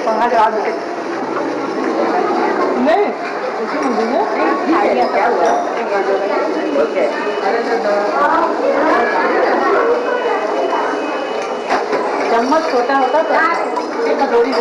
पंखा चला देते नहीं उसी मुझे नहीं क्या हुआ चम्मच छोटा होता तो कटोरी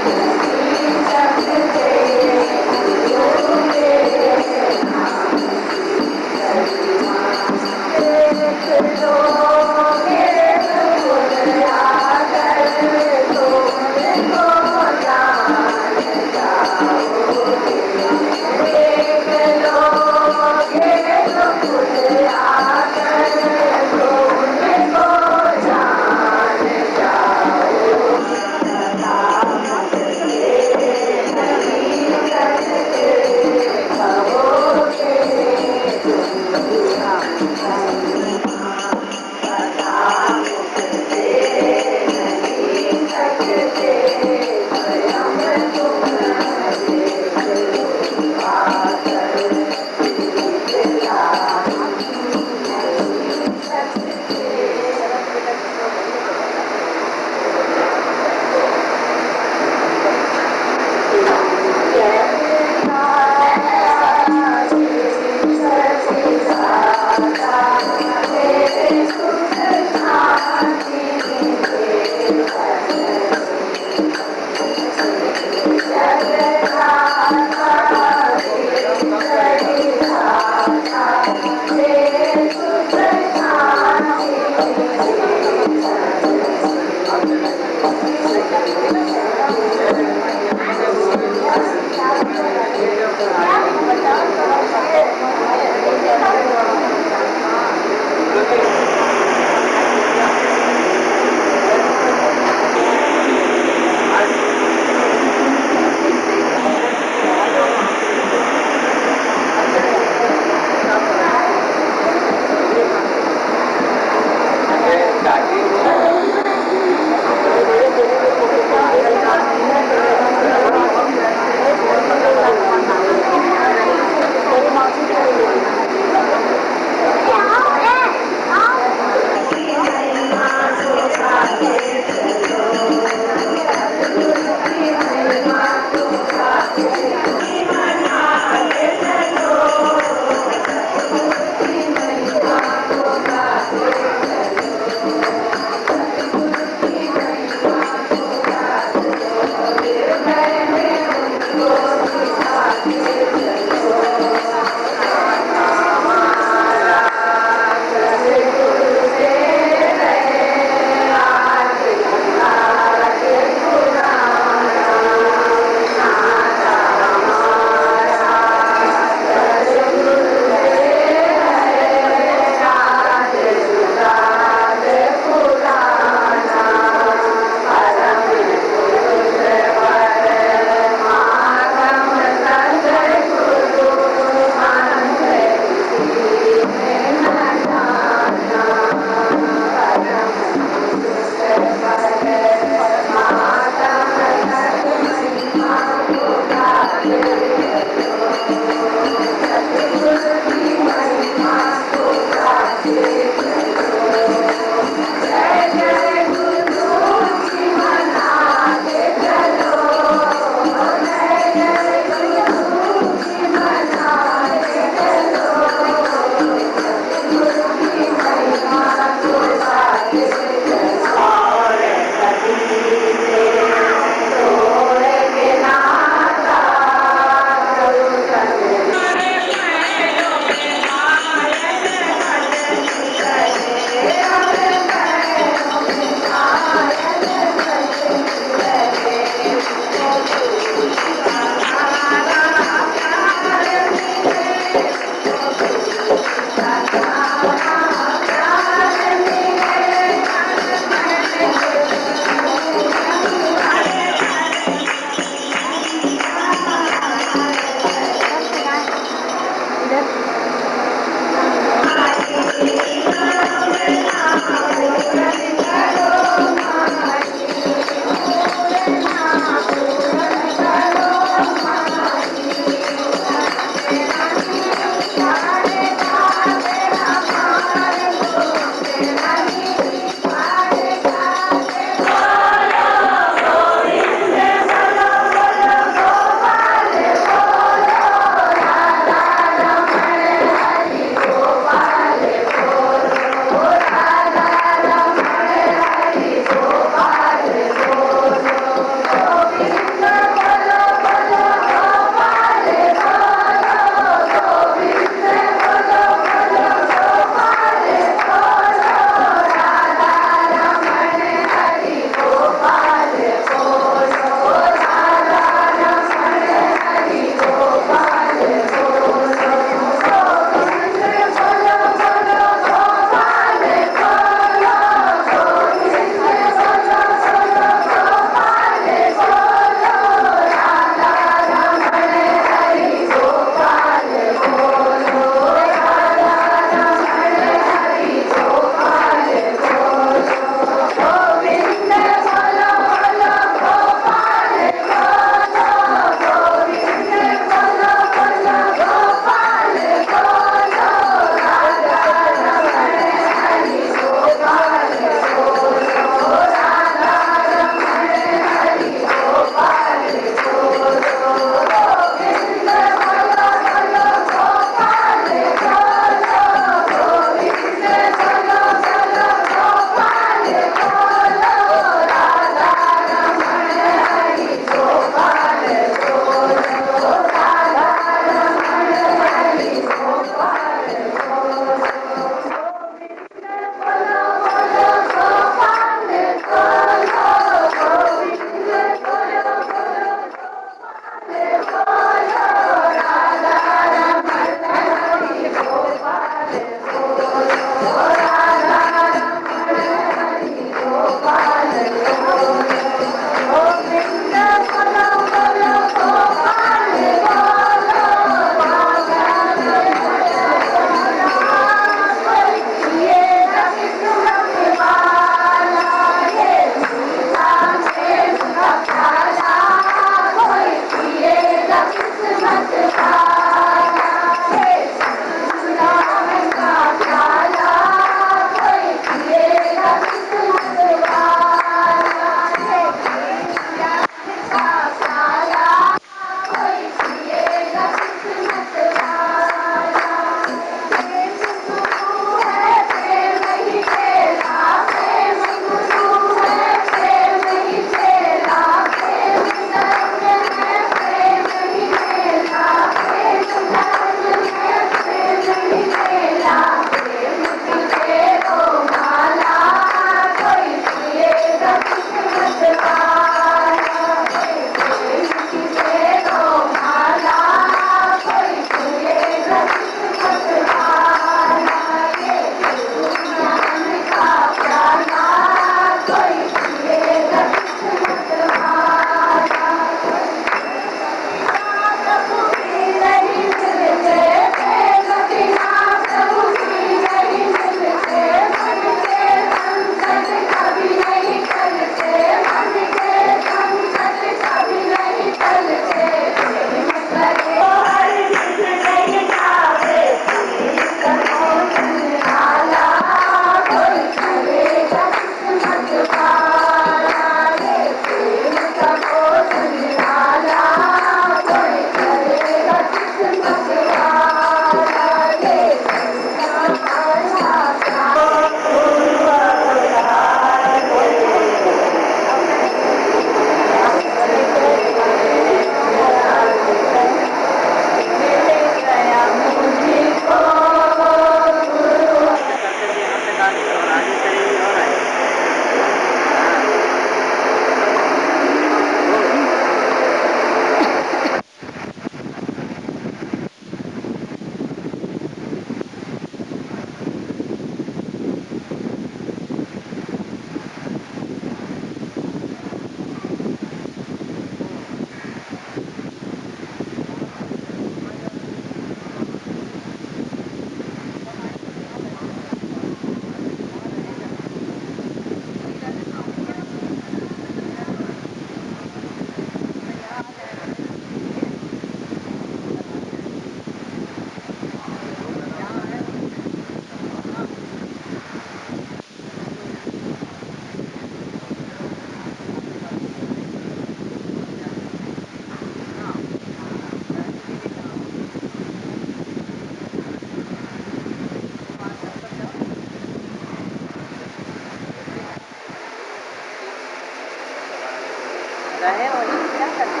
रहे और क्या करें।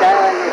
चाय वाली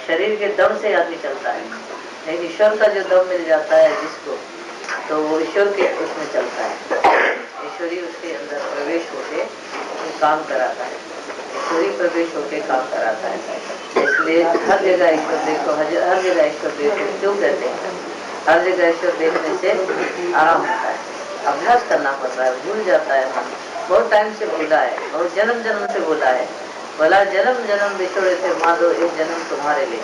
शरीर के दम से आदमी चलता है, लेकिन ईश्वर का जो दम मिल जाता है जिसको, तो वो ईश्वर के उसमें चलता है। ईश्वरी उसके अंदर प्रवेश होके काम कराता है, ईश्वरी प्रवेश होके काम कराता है। इसलिए हर जगह ईश्वर देखो, हर जगह ईश्वर देखो क्यों कहते हैं? हर जगह ईश्वर देखने से आराम होता है, अभ्यास करना पड़ता है, भूल जाता है मन। बहुत टाइम से बोला है, बहुत जन्म जन्म से बोला है, बोला जन्म जन्म बिछोड़े थे माधो एक जन्म तुम्हारे लिए।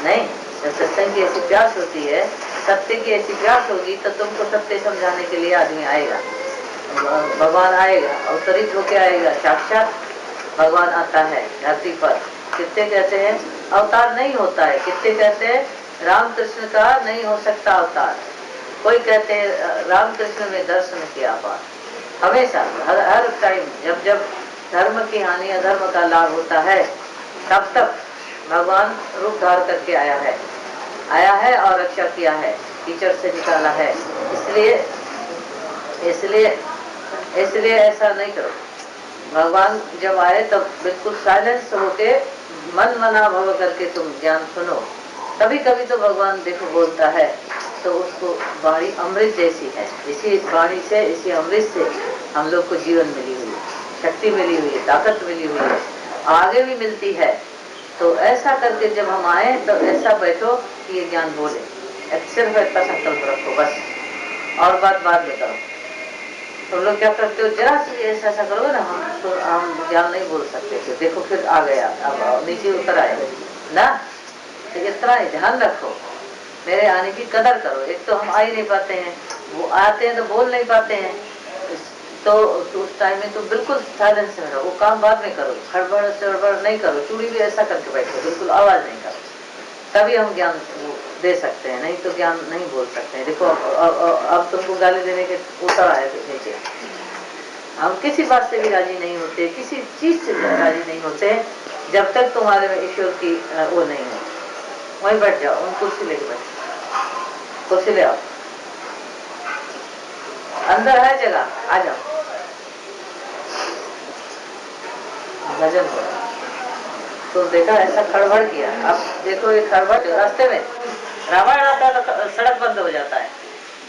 नहीं, जब सत्संग की ऐसी प्यास होती है, सत्य की ऐसी प्यास होगी तो तुमको सत्य समझाने के लिए आदमी आएगा, भगवान आएगा, अवतरित होके आएगा, साक्षात भगवान आता है धरती पर। कितने कहते हैं अवतार नहीं होता है, कितने कहते हैं रामकृष्ण का नहीं हो सकता अवतार, कोई कहते हैं रामकृष्ण में दर्शन किया बात। हमेशा हर टाइम जब जब धर्म की हानि अधर्म का लाभ होता है, तब तक भगवान रूप धार करके आया है और रक्षा किया है, कीचड़ से निकाला है। इसलिए ऐसा नहीं करो। भगवान जब आए तब बिल्कुल साइलेंस होके मन मना भव करके तुम ज्ञान सुनो। कभी कभी तो भगवान देखो बोलता है तो उसको वाणी अमृत जैसी है, इसी वाणी से, इसी अमृत से हम लोग को जीवन मिली हुई है, शक्ति मिली हुई है, ताकत मिली हुई है, आगे भी मिलती है। तो ऐसा करके जब हम आए तो ऐसा बैठो कि ये ज्ञान बोले, सिर्फ इतना संकल्प रखो बस, और बात बाद में करो। तुम लोग क्या करते हो, जरा सी ऐसा करोगे ना, हम ज्ञान नहीं बोल सकते थे, देखो फिर आ गया, अब नीचे उतर आए ना। तो इतना ही ध्यान रखो, मेरे आने की कदर करो। एक तो हम आ ही नहीं पाते हैं, वो आते हैं तो बोल नहीं पाते हैं, तो उस टाइम में तो बिल्कुल साइलेंस में रहो, वो काम बाद में करो, खड़बड़ चड़बड़ नहीं करो, चूड़ी भी ऐसा करके बैठो, बिल्कुल आवाज नहीं करो, तभी हम ज्ञान दे सकते हैं, नहीं तो ज्ञान नहीं बोल सकते हैं। देखो अब तुमको गाली देने के उतर आए थे नीचे, हम किसी बात से भी राजी नहीं होते, किसी चीज से राजी नहीं होते जब तक तुम्हारे में ईश्वर की वो नहीं हो। वहीं बैठ जाओ, उन कुर्सी लेके बैठो, कुर्सी ले आओ, अंदर है जगह, आ जाओ, भजन हो। तो देखा ऐसा खड़बड़ किया, अब देखो ये खड़बड़ रास्ते में रामायण आता है तो सड़क बंद हो जाता है।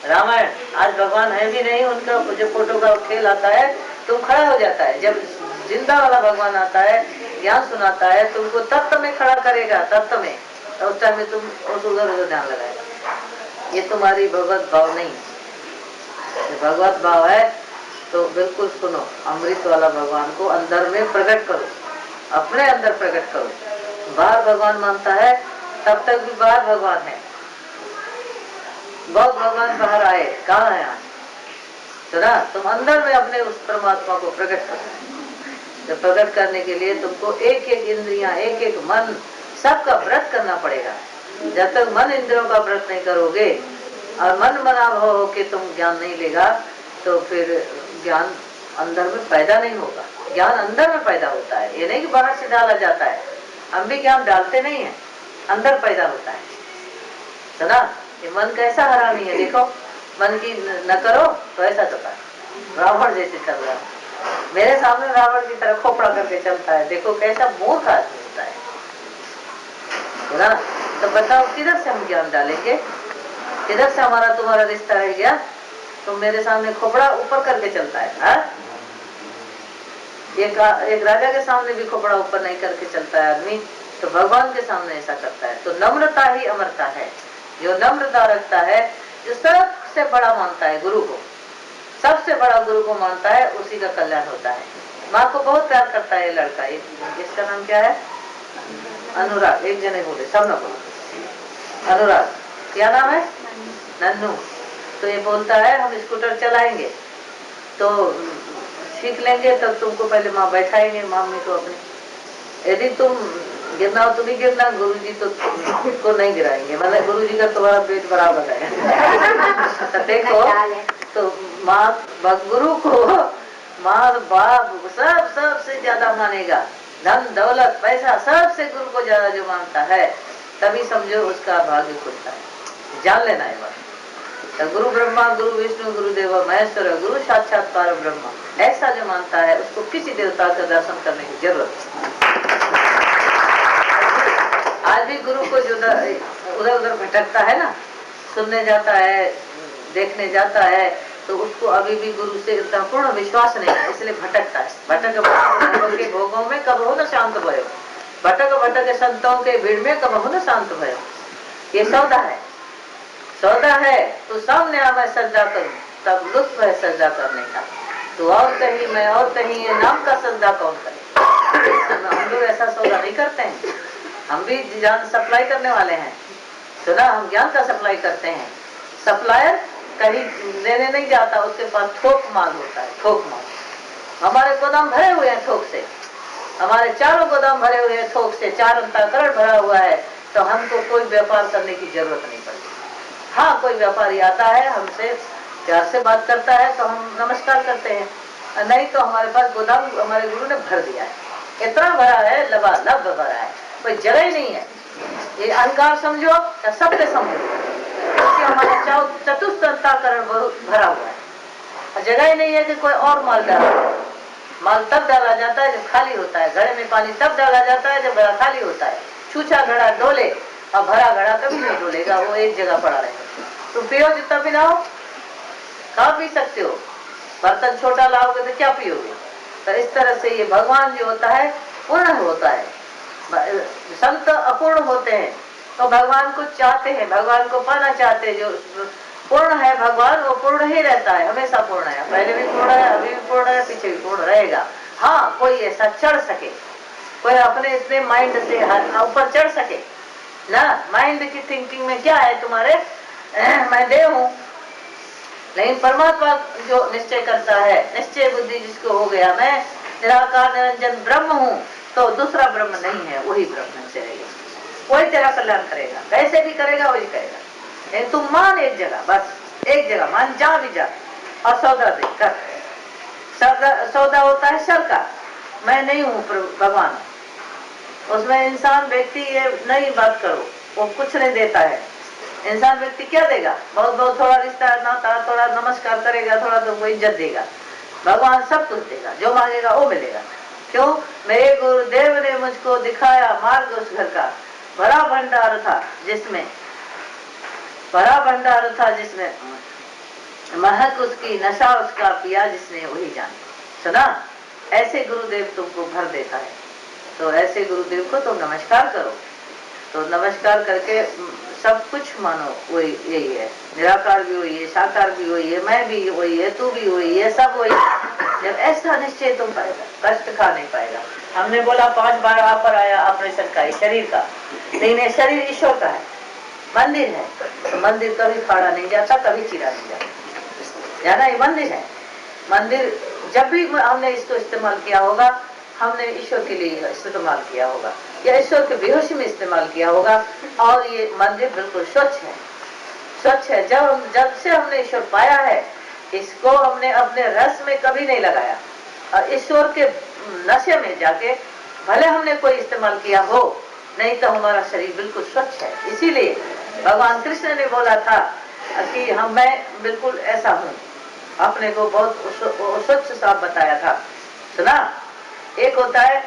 रामायण आज भगवान है भी नहीं, उनका जो फोटो का खेल आता है तुम खड़ा हो जाता है। जब जिंदा वाला भगवान आता है, ज्ञान सुनाता है, तुमको तत्व में खड़ा करेगा, तत्व में, तो उस टाइम में तुम उधर उधर ध्यान लगाएगा। ये तुम्हारी भगवत भाव नहीं, भगवत भाव है तो बिल्कुल सुनो, अमृत वाला भगवान को अंदर में प्रकट करो, अपने अंदर प्रकट करो। बाहर भगवान मानता है तब तक भी बाहर भगवान है, बहुत भगवान बाहर आए, कहाँ है आज? तो ना तुम अंदर में अपने उस परमात्मा को प्रकट करो। तो प्रकट करने के लिए तुमको एक एक इंद्रियां, एक एक मन, सबका व्रत करना पड़ेगा। जब तक मन इंद्रियों का व्रत नहीं करोगे और मन मना भाव होके तुम ज्ञान नहीं लेगा, तो फिर ज्ञान अंदर में पैदा नहीं होगा। ज्ञान अंदर में पैदा होता है, ये नहीं कि बाहर से डाला जाता है। हम भी ज्ञान डालते नहीं है, अंदर पैदा होता है। तो ना ये मन कैसा हरामी है, देखो मन की न करो तो ऐसा चलता है, रावण जैसे चल रहा है। मेरे सामने रावण की तरह खोपड़ा करके चलता है, देखो कैसा मूर्ख आदमी होता है ना। तो बताओ किधर से हम ज्ञान डालेंगे, किधर से हमारा तुम्हारा रिश्ता रह गया? तो मेरे सामने खोपड़ा ऊपर करके चलता है, हा? एक राजा के सामने भी खोपड़ा ऊपर नहीं करके चलता है आदमी, तो भगवान के सामने ऐसा करता है। तो नम्रता ही अमरता है। जो नम्रता रखता है, जो सबसे बड़ा मानता है गुरु को, सबसे बड़ा गुरु को मानता है, उसी का कल्याण होता है। माँ को बहुत प्यार करता है ये लड़का, इसका नाम क्या है? अनुराग। एक जने बोले, सब ना बोलो। अनुराग क्या नाम है? नन्नू। तो ये बोलता है हम स्कूटर चलाएंगे तो सीख लेंगे, तब तुमको पहले माँ बैठाएंगे, मम्मी को अपने। यदि तुम गिरना हो तुम ही गिरना, गुरुजी तो को नहीं गिराएंगे, मतलब गुरुजी का तुम्हारा पेट बराबर है। तो देखो, तो माँ गुरु को माँ बाप सबसे ज्यादा मानेगा, धन दौलत पैसा सबसे गुरु को ज्यादा जो मानता है, तभी समझो उसका भाग्य खुलता है। जान लेना है बात। तो गुरु ब्रह्मा गुरु विष्णु गुरु देव महेश्वर गुरु साक्षात पार ब्रह्मा, ऐसा जो मानता है उसको किसी देवता का दर्शन करने की जरूरत नहीं। आज भी गुरु को जो उधर उधर भटकता है ना, सुनने जाता है, देखने जाता है, तो उसको अभी भी गुरु से इतना पूर्ण विश्वास नहीं है, इसलिए भटकता है। भटक के भोगों में कब हो न शांत भयो, भटक भटक संतों के भीड़ में कब हो न शांत भयो। ये सौदा है, सौदा है। तो सामने आ मैं सजदा करूं, तब लुत्फ है सजदा करने का। तो और कहीं मैं और कहीं, ये नाम का सजदा कौन करे? हम लोग ऐसा सौदा नहीं करते हैं। हम भी जान सप्लाई करने वाले हैं, तो ना हम ज्ञान का सप्लाई करते हैं। सप्लायर कहीं लेने नहीं जाता, उसके पास थोक माल होता है, थोक माल। हमारे गोदाम भरे हुए हैं थोक से, हमारे चारों गोदाम भरे हुए हैं थोक से, 4 अंतःकरण भरा हुआ है, तो हमको कोई व्यापार करने की जरूरत नहीं पड़ती। हाँ, कोई व्यापारी आता है, हमसे प्यार से बात करता है तो हम नमस्कार करते हैं, नहीं तो हमारे पास गोदाम हमारे गुरु ने भर दिया है, इतना भरा है, लबालब भरा है, कोई जगह ही नहीं है। ये अहंकार समझो या सत्य समझो, क्योंकि हमारा चतुर्थ अंतःकरण भरा हुआ है, जगह ही नहीं है कि कोई और माल डाला। माल तब डाला जाता है जब खाली होता है, घड़े में पानी तब डाला जाता है जब घड़ा खाली होता है। छूछा घड़ा डोले और भरा घड़ा कभी नहीं डोलेगा, वो एक जगह पड़ा रहेगा। तुम पियो जितना भी लाओ, खा पी सकते हो, बर्तन छोटा लाओगे तो क्या पियोगे? तो इस तरह से ये भगवान जो होता है पूर्ण होता है। संत अपूर्ण होते हैं, तो भगवान को चाहते हैं, भगवान को पाना चाहते हैं। जो पूर्ण है भगवान, वो पूर्ण ही रहता है, हमेशा पूर्ण है, पहले भी पूर्ण है, अभी भी पूर्ण है, पीछे भी पूर्ण रहेगा। हाँ, कोई ऐसा चढ़ सके, कोई अपने इतने माइंड से ऊपर चढ़ सके ना। माइंड की थिंकिंग में क्या है तुम्हारे, मैं देव हूँ, लेकिन परमात्मा जो निश्चय करता है, निश्चय बुद्धि जिसको हो गया, मैं निराकार निरंजन ब्रह्म हूँ, तो दूसरा ब्रह्म नहीं है, वही ब्रह्म से रहेगा, वही तेरा कल्याण करेगा, कैसे भी करेगा वही करेगा। लेकिन तुम मान एक जगह, बस एक जगह मान, जा भी जा और सौदा दे कर। सौदा होता है सर का, मैं नहीं हूँ भगवान, उसमें इंसान व्यक्ति ये नहीं बात करो, वो कुछ नहीं देता है। इंसान व्यक्ति क्या देगा? बहुत बहुत थोड़ा रिश्ता नाता, थोड़ा नमस्कार करेगा, थोड़ा तुमको इज्जत देगा। भगवान सब कुछ देगा, जो मांगेगा वो मिलेगा। क्यों? मेरे गुरुदेव ने मुझको दिखाया मार्ग उस घर का, भरा भंडार था जिसमें, भरा भंडार था जिसमें महक उसकी, नशा उसका पिया जिसने वही जाने। सुना? ऐसे गुरुदेव तुमको भर देता है, तो ऐसे गुरुदेव को तुम नमस्कार करो। तो नमस्कार करके सब कुछ मानो, वही यही है, निराकार भी वही है, साकार भी वही है, मैं भी वही है, तू भी वही है, सब वही। जब ऐसा निश्चय तुम पाएगा, कष्ट खा नहीं पाएगा। हमने बोला 5 बार आप पर आया ऑपरेशन का, शरीर का, लेकिन शरीर ईश्वर का है, मंदिर है तो मंदिर कभी फाड़ा नहीं जाता, कभी चीरा नहीं जाता, जाना ये मंदिर है। मंदिर जब भी हमने इसको इस्तेमाल किया होगा, हमने ईश्वर के लिए इस्तेमाल किया होगा या ईश्वर के बेहोशी में इस्तेमाल किया होगा। और ये मंदिर बिल्कुल स्वच्छ है, स्वच्छ है। जब से हमने ईश्वर पाया है, इसको हमने अपने रस में कभी नहीं लगाया, और ईश्वर के नशे में जाके भले हमने कोई इस्तेमाल किया हो, नहीं तो हमारा शरीर बिल्कुल स्वच्छ है। इसीलिए भगवान कृष्ण ने बोला था कि मैं बिल्कुल ऐसा हूँ, अपने को बहुत स्वच्छ साफ बताया था। सुना, एक होता है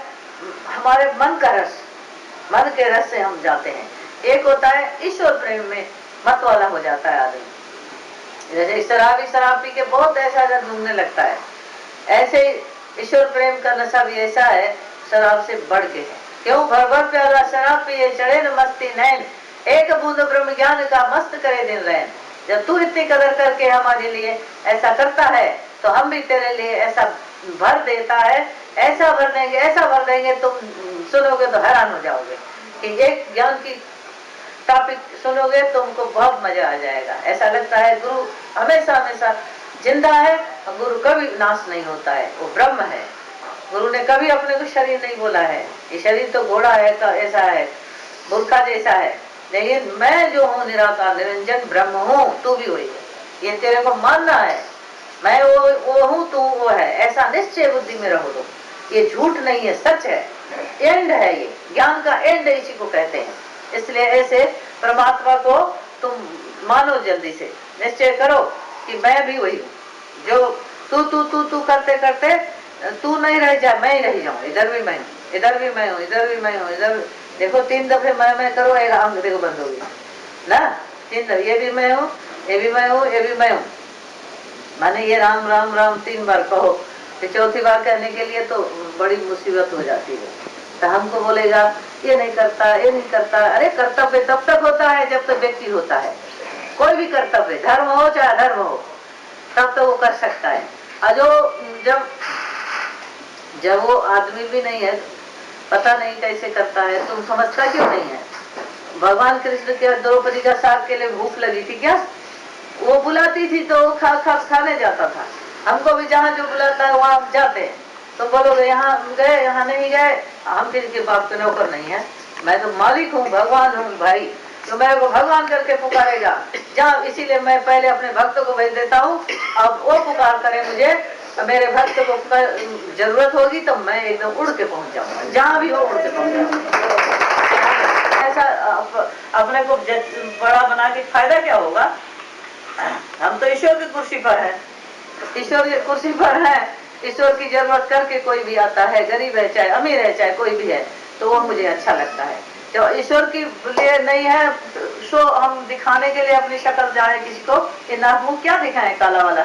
हमारे मन का रस, मन के रस से हम जाते हैं। एक होता है ईश्वर प्रेम में मत वाला हो जाता है आदमी, जैसे शराब पी के बहुत ऐसा घूमने लगता है, ऐसे ईश्वर प्रेम का नशा भी ऐसा है, शराब से बढ़ के है। क्यों? भर भर प्याला शराब पिए चढ़े न मस्ती नैन, एक बूंद ब्रह्म ज्ञान का मस्त करे दिन रैन। जब तू इतनी कदर करके हमारे लिए ऐसा करता है, तो हम भी तेरे लिए ऐसा भर देता है, ऐसा भर देंगे, ऐसा भर देंगे, तुम सुनोगे तो हैरान हो जाओगे कि एक ज्ञान की टॉपिक सुनोगे तुमको बहुत मजा आ जाएगा। ऐसा लगता है गुरु हमेशा हमेशा जिंदा है, और गुरु कभी नाश नहीं होता है, वो ब्रह्म है। गुरु ने कभी अपने को शरीर नहीं बोला है, ये शरीर तो घोड़ा है, तो ऐसा है, मूर्खा जैसा है, लेकिन मैं जो हूँ निराकार निरंजन ब्रह्म हूँ, तू भी वही है, ये तेरे को मानना है। मैं वो हूँ, तू वो है, ऐसा निश्चय बुद्धि में रहो तुम। ये झूठ नहीं है, सच है, एंड है, ये ज्ञान का एंड इसी को कहते हैं। इसलिए ऐसे परमात्मा को तुम मानो, जल्दी से निश्चय करो कि मैं भी वही हूँ। जो तू तू तू तू करते करते तू नहीं रह जा, मैं ही रह जाऊँ। इधर भी मैं हूँ, इधर भी मैं हूँ, इधर भी मैं हूँ, इधर देखो 3 दफे मैं करो, एक आंख देखो बंद होगी ना, 3 दफे ये भी मैं हूँ, ये भी मैं हूँ, ये भी मैं हूँ। माने ये राम राम राम 3 बार कहो, फिर चौथी बार कहने के लिए तो बड़ी मुसीबत हो जाती है। तो हमको बोलेगा ये नहीं करता, ये नहीं करता। अरे कर्तव्य तब तक होता है जब तक व्यक्ति होता है। कोई भी कर्तव्य, धर्म हो चाहे अधर्म हो, तब तो वो कर सकता है। और जो जब वो आदमी भी नहीं है, पता नहीं कैसे करता है, तुम समझता क्यों नहीं है? भगवान कृष्ण के द्रौपदी का साग के लिए भूख लगी थी क्या? वो बुलाती थी तो वो खाने जाता था। हमको भी जहाँ जो बुलाता है वहाँ जाते हैं। तो बोलोगे यहाँ गए, यहाँ नहीं गए, हम किसी बाप के नौकर नहीं है, मैं तो मालिक हूँ, भगवान हूँ भाई, तो मैं वो भगवान करके पुकारेगा जहाँ। इसीलिए मैं पहले अपने भक्त को भेज देता हूँ, अब वो पुकार करे मुझे, मेरे भक्त को जरूरत होगी तो मैं एकदम उड़ के पहुंच जाऊंगा, जहाँ भी हो उड़ के पहुंच जाऊंगा। ऐसा अपने को बड़ा बना के फायदा क्या होगा? हम तो ईश्वर की कुर्सी पर है, ईश्वर की कुर्सी पर है। ईश्वर की जरूरत करके कोई भी आता है, गरीब है चाहे अमीर है चाहे कोई भी है, तो वो मुझे अच्छा लगता है। जो ईश्वर की लिए नहीं है, सो हम दिखाने के लिए अपनी शक्ल जाए किसी को कि नाक क्या दिखाए काला वाला,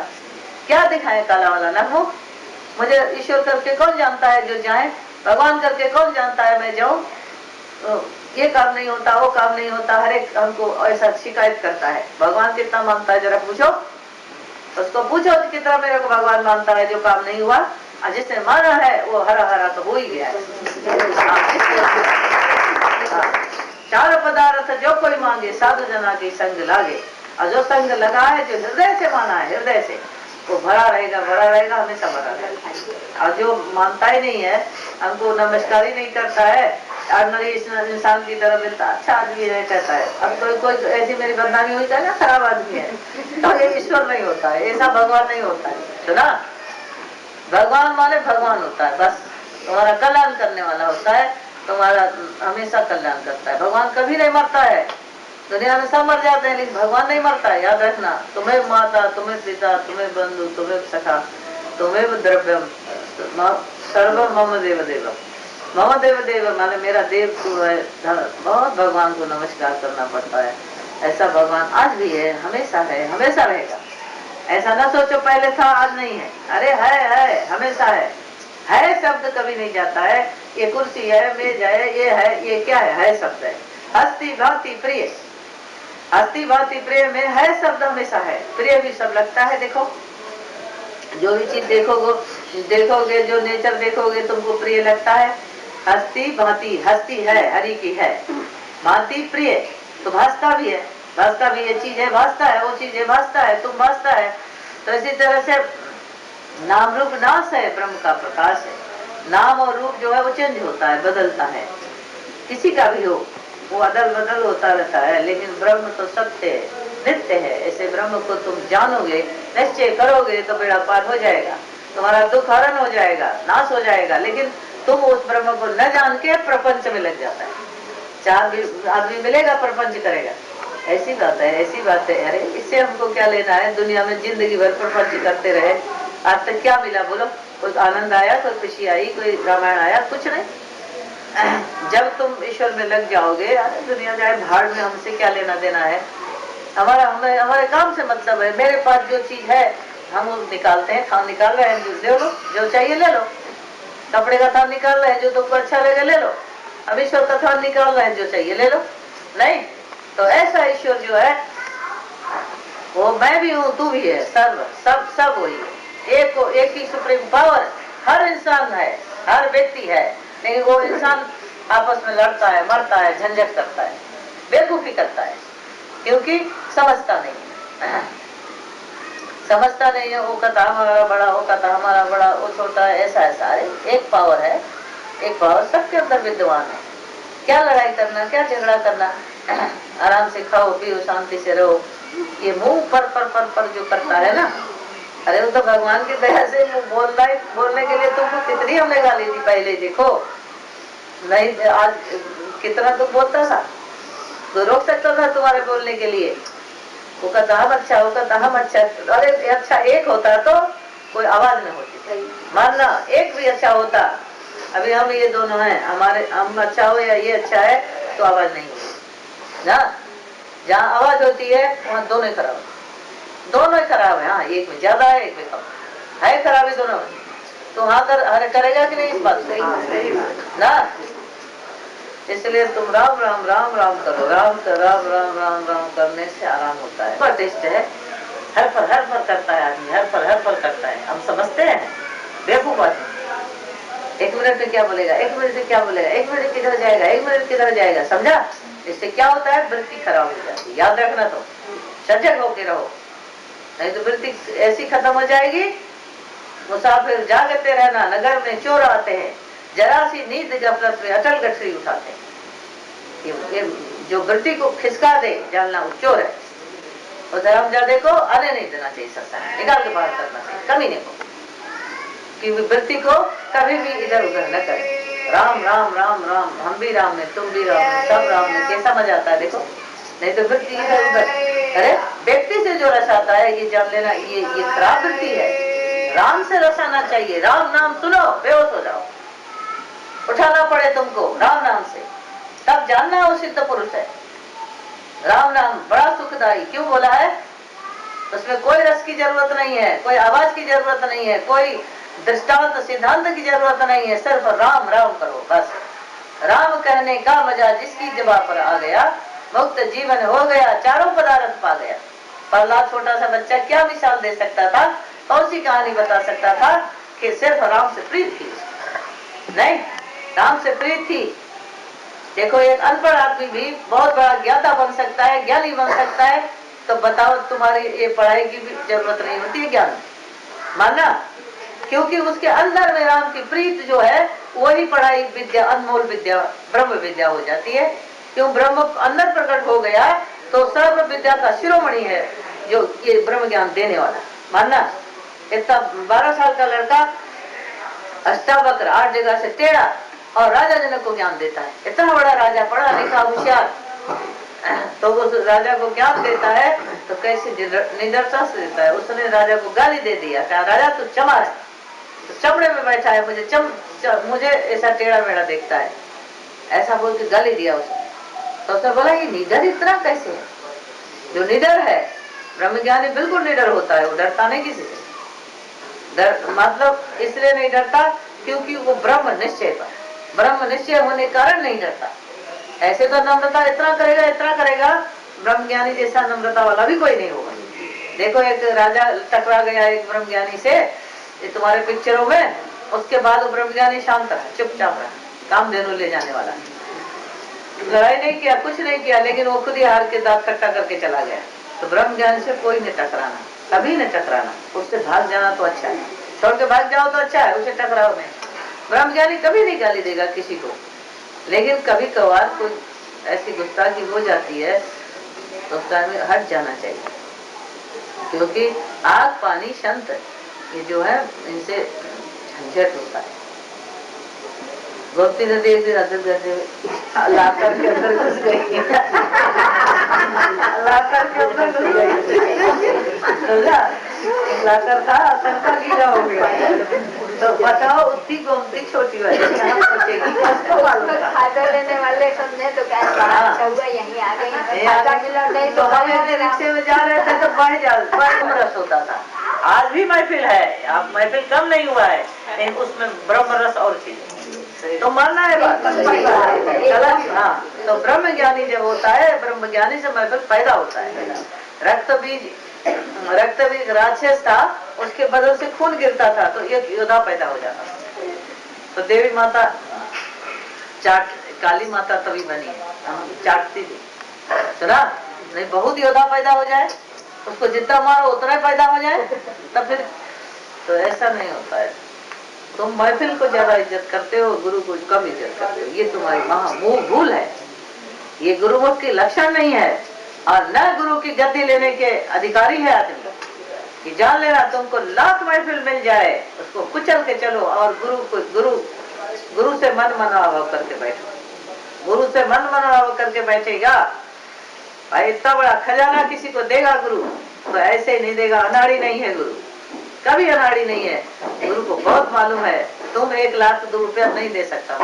क्या दिखाए काला वाला नाक। मुझे ईश्वर करके कौन जानता है जो जाए, भगवान करके कौन जानता है मैं जाऊं। तो ये काम नहीं होता, वो काम नहीं होता, हर एक हमको ऐसा शिकायत करता है। भगवान कितना मानता है जरा पूछो, उसको पूछो कितना मेरे को भगवान मानता है जो काम नहीं हुआ। और जिसने माना है वो हरा हरा तो हो ही गया है। चार पदार्थ जो कोई मांगे, साधु जना की संग लागे। और जो संग लगा है, जो हृदय से माना है, हृदय से, वो भरा रहेगा, हमेशा भरा रहेगा। और जो मानता ही नहीं है, हमको नमस्कार ही नहीं करता है, ऑर्डिनरी इंसान की तरह मिलता, अच्छा आदमी है कहता है। अब कोई ऐसी मेरी बदनामी हुई था ना, खराब आदमी है, तो ये ईश्वर नहीं होता है, ऐसा भगवान नहीं होता है। सुना, भगवान माने भगवान होता है, बस तुम्हारा कल्याण करने वाला होता है, तुम्हारा हमेशा कल्याण करता है। भगवान कभी नहीं मरता है। दुनिया में सब मर जाते हैं, लेकिन भगवान नहीं मरता है, याद रखना। तुम्हें माता, तुम्हें पिता, तुम्हें बंधु, तुम्हें सखा, तुम्हें द्रव्यम सर्वम मम देव देव, मम देव देव माने मेरा देव तू है। बहुत भगवान को नमस्कार करना पड़ता है। ऐसा भगवान आज भी है, हमेशा है, हमेशा रहेगा। ऐसा ना सोचो पहले था आज नहीं है, अरे है, हमेशा है शब्द कभी नहीं जाता है। ये कुर्सी है, मेज है, ये है, ये क्या है शब्द है। हस्ती भांति प्रिय, हस्ती भांति प्रिय में है शब्द हमेशा है, प्रिय भी सब लगता है। देखो जो भी चीज देखोगे, जो नेचर देखोगे तुमको प्रिय लगता है। हस्ती भांति, हस्ती है, हरि की है, भांति प्रिय, तो भासता भी है, भासता भी, ये चीज है भासता है, वो चीज है भासता है, तुम भासता है। तो इसी तरह से नाम रूप नाश है, ब्रह्म का प्रकाश है। नाम और रूप जो है वो चेंज होता है, बदलता है, किसी का भी हो वो अदल बदल होता रहता है, लेकिन ब्रह्म तो सत्य है, नित्य है। ऐसे ब्रह्म को तुम जानोगे, निश्चय करोगे तो बेड़ा पार हो जाएगा, तुम्हारा दुख हरण हो जाएगा, नाश हो जाएगा। लेकिन तुम उस ब्रह्म को न जान के प्रपंच में लग जाता है, चार आदमी मिलेगा प्रपंच करेगा, ऐसी बात है, ऐसी बात है। अरे इससे हमको क्या लेना है, दुनिया में जिंदगी भर प्रपंच करते रहे, आज तक क्या मिला बोलो? कोई आनंद आया, कोई खुशी आई, कोई रामायण आया? कुछ नहीं। जब तुम ईश्वर में लग जाओगे, अरे दुनिया जाए भाड़ में, हमसे क्या लेना देना है, हमारे काम से मतलब है। मेरे पास जो चीज है हम निकालते हैं, थान निकाल रहे हैं, ले लो, जो चाहिए ले लो। कपड़े का थान निकाल रहे हैं, जो तुमको अच्छा लगे ले लो। अब ईश्वर का थान निकाल रहे हैं, जो चाहिए ले लो। नहीं तो ऐसा ईश्वर जो है वो मैं भी हूँ, तू भी है, सब वही है। एक ही सुप्रीम पावर हर इंसान है, हर व्यक्ति है, लेकिन वो इंसान आपस में लड़ता है, मरता है, झंझट करता है, बेवकूफी करता है, क्योंकि समझता नहीं है। समझता नहीं है, वो कहता हमारा बड़ा, वो कहता हमारा बड़ा, वो छोटा, ऐसा ऐसा। अरे एक पावर है, एक पावर सबके अंदर विद्यमान है। क्या लड़ाई करना, क्या झगड़ा करना, आराम से खाओ पियो, शांति से रहो। ये मुंह पर जो करता है ना, अरे वो तो भगवान की दया से बोलने के लिए तुमको कितनी हमने गाली दी पहले, देखो नहीं आज कितना तुम बोलता था, तो रोक सकता था तुम्हारे बोलने के लिए। वो कहता हम अच्छा, वो कहता हम अच्छा। अरे अच्छा एक होता तो कोई आवाज नहीं होती, मानना एक भी अच्छा होता। अभी हम ये दोनों हैं, हमारे हम अच्छा हो या ये अच्छा है तो आवाज नहीं होती ना। जहाँ आवाज होती है वहाँ दोनों ही खराब, दोनों ही खराब है। हाँ, एक में ज्यादा है, एक में कम है, खराबी दोनों में। तो हाँ करेगा कि नहीं इस बात को ना? इसलिए तुम राम राम राम राम करो, राम राम करने से आराम होता है। प्रतिष्ठ है, हर पर करता है आदमी, हर पर करता है। हम समझते हैं बेवकूफ आदमी, 1 मिनट में क्या बोलेगा, 1 मिनट से क्या बोलेगा, 1 मिनट किधर जाएगा, 1 मिनट किधर जाएगा, समझा? इससे क्या होता है, वृत्ति खराब हो जाती है। याद रखना, तो सजग होके रहो, नहीं तो वृत्ति ऐसी खत्म हो जाएगी। मुसाफिर जागते रहना, नगर में चोर आते हैं, जरा सी नींद गफलत में अटल गठरी उठाते हैं। ये जो वृत्ति को खिसका दे, जानना वो चोर है। और धर्मजादे को आने नहीं देना चाहिए, सत्संग निकाल के बाहर करना चाहिए, कमी नहीं को, कि वृत्ति को कभी भी इधर उधर न करे। राम राम राम राम, हम भी राम में, तुम भी राम में, सब राम में, कैसा मजा आता है देखो। नहीं तो वृत्ति इधर उधर, अरे व्यक्ति से जो रस आता है ये जान लेना, ये खराब वृत्ति है। राम से रस आना चाहिए। राम नाम सुनो बेहोश हो जाओ, उठाना पड़े तुमको राम नाम से, तब जानना वो सिद्ध पुरुष है। राम नाम बड़ा सुखदाई, क्यों बोला है? उसमें कोई रस की जरूरत नहीं है, कोई आवाज की जरूरत नहीं है, कोई दृष्टांत सिद्धांत की जरूरत नहीं है, सिर्फ राम राम करो बस। राम कहने का मजा जिसकी जबान पर आ गया, मुक्त जीवन हो गया, चारों पदार्थ पा गया। प्रहलाद छोटा सा बच्चा क्या मिसाल दे सकता था, कौन सी कहानी बता सकता था कि सिर्फ राम से प्रीत थी? नहीं, राम से प्रीत थी। देखो एक अनपढ़ आदमी भी बहुत बड़ा ज्ञाता बन सकता है, ज्ञानी बन सकता है। तो बताओ तुम्हारी ये पढ़ाई की भी जरूरत नहीं होती है ज्ञान, मानना, क्योंकि उसके अंदर में राम की प्रीत जो है वही पढ़ाई विद्या, अनमोल विद्या, ब्रह्म विद्या हो जाती है। क्यों? ब्रह्म अंदर प्रकट हो गया तो सर्व विद्या का शिरोमणि है जो ये ब्रह्म ज्ञान देने वाला, मानना। इतना 12 साल का लड़का अष्टावक्र 8 जगह से टेढ़ा और राजा जनक को ज्ञान देता है। इतना बड़ा राजा, पढ़ा लिखा होशियार, तो उस राजा को ज्ञान देता है तो कैसे निडरता से देता है। उसने राजा को गाली दे दिया, कहा राजा तू चमार है, तो चमड़े में बैठा है, मुझे ऐसा टेढ़ा मेढ़ा देखता है, ऐसा बोल के गाली दिया उसने। तो उसने बोला ये निडर इतना कैसे है? जो निडर है, ब्रह्मज्ञानी बिल्कुल निडर होता है, वो डरता नहीं किसी से। मतलब इसलिए नहीं डरता क्योंकि वो ब्रह्म निश्चय पर, ब्रह्म निश्चय होने कारण नहीं डरता। ऐसे तो नम्रता इतना करेगा, ब्रह्मज्ञानी जैसा नम्रता वाला भी कोई नहीं होगा। देखो एक राजा टकरा गया एक ब्रह्मज्ञानी से, ये तुम्हारे पिक्चरों में, उसके बाद वो ब्रह्मज्ञानी शांत रहा, चुपचाप रहा, कामधेनु ले जाने वाला। लड़ाई नहीं किया, कुछ नहीं किया, लेकिन वो खुद ही हार के दांत खट्टा करके चला गया। तो ब्रह्म ज्ञान से कोई नहीं टकराना, कभी नहीं टकराना, उससे भाग जाना तो अच्छा है, छोड़ के भाग जाओ तो अच्छा है, उसे टकराओ नहीं। ब्रह्म ज्ञानी कभी नहीं गाली देगा किसी को, लेकिन कभी कभार कोई ऐसी गुस्ताखी हो जाती है तो उस टाइम में हट जाना चाहिए, क्योंकि आग पानी संत ये जो है इनसे झंझट होता है। गोमती नदी एक दिन अदर करते हुए लाकर के अंदर घुस गई, लाकर के अंदर घुस गई, लाकर था सबका गीला हो गया। तो बताओ उतनी गोमती छोटी वाली यहाँ पहुंचेगी, उसको मालूम था। खाता लेने वाले समझे तो क्या हुआ, यहीं आ गई। तो हम यदि रिक्शे में जा रहे थे तो ब्रह्म रस होता था। आज भी महफिल है, अब महफिल कम नहीं हुआ है, लेकिन उसमें ब्रह्म रस और चीज तो मानना है बात गलत। हाँ, तो ब्रह्म ज्ञानी जब होता है, ब्रह्म ज्ञानी से महफिल पैदा होता है। रक्त बीज राक्षस था, उसके बदल से खून गिरता था तो एक योद्धा पैदा हो जाता था। तो देवी माता काली माता तभी बनी है, चाटती थी, सुना नहीं, बहुत योद्धा पैदा हो जाए, उसको जितना मारो उतना पैदा हो जाए, तब फिर तो ऐसा नहीं होता है। तुम महफिल को ज्यादा इज्जत करते हो, गुरु को कम इज्जत करते हो, ये तुम्हारी महामूल भूल है। ये गुरुमुख की लक्षण नहीं है, और न गुरु की गद्दी लेने के अधिकारी है आदमी कि जान लेना तुमको लाख महफिल मिल जाए, उसको कुचल के चलो और गुरु से मन मनाभाव करके बैठो। गुरु से मन मनाभाव करके बैठेगा भाई, इतना बड़ा खजाना किसी को देगा गुरु तो ऐसे ही नहीं देगा। अनाड़ी नहीं है गुरु, कभी अनाड़ी नहीं है। गुरु को बहुत मालूम है तुम 1 लाख रुपया नहीं दे सकता,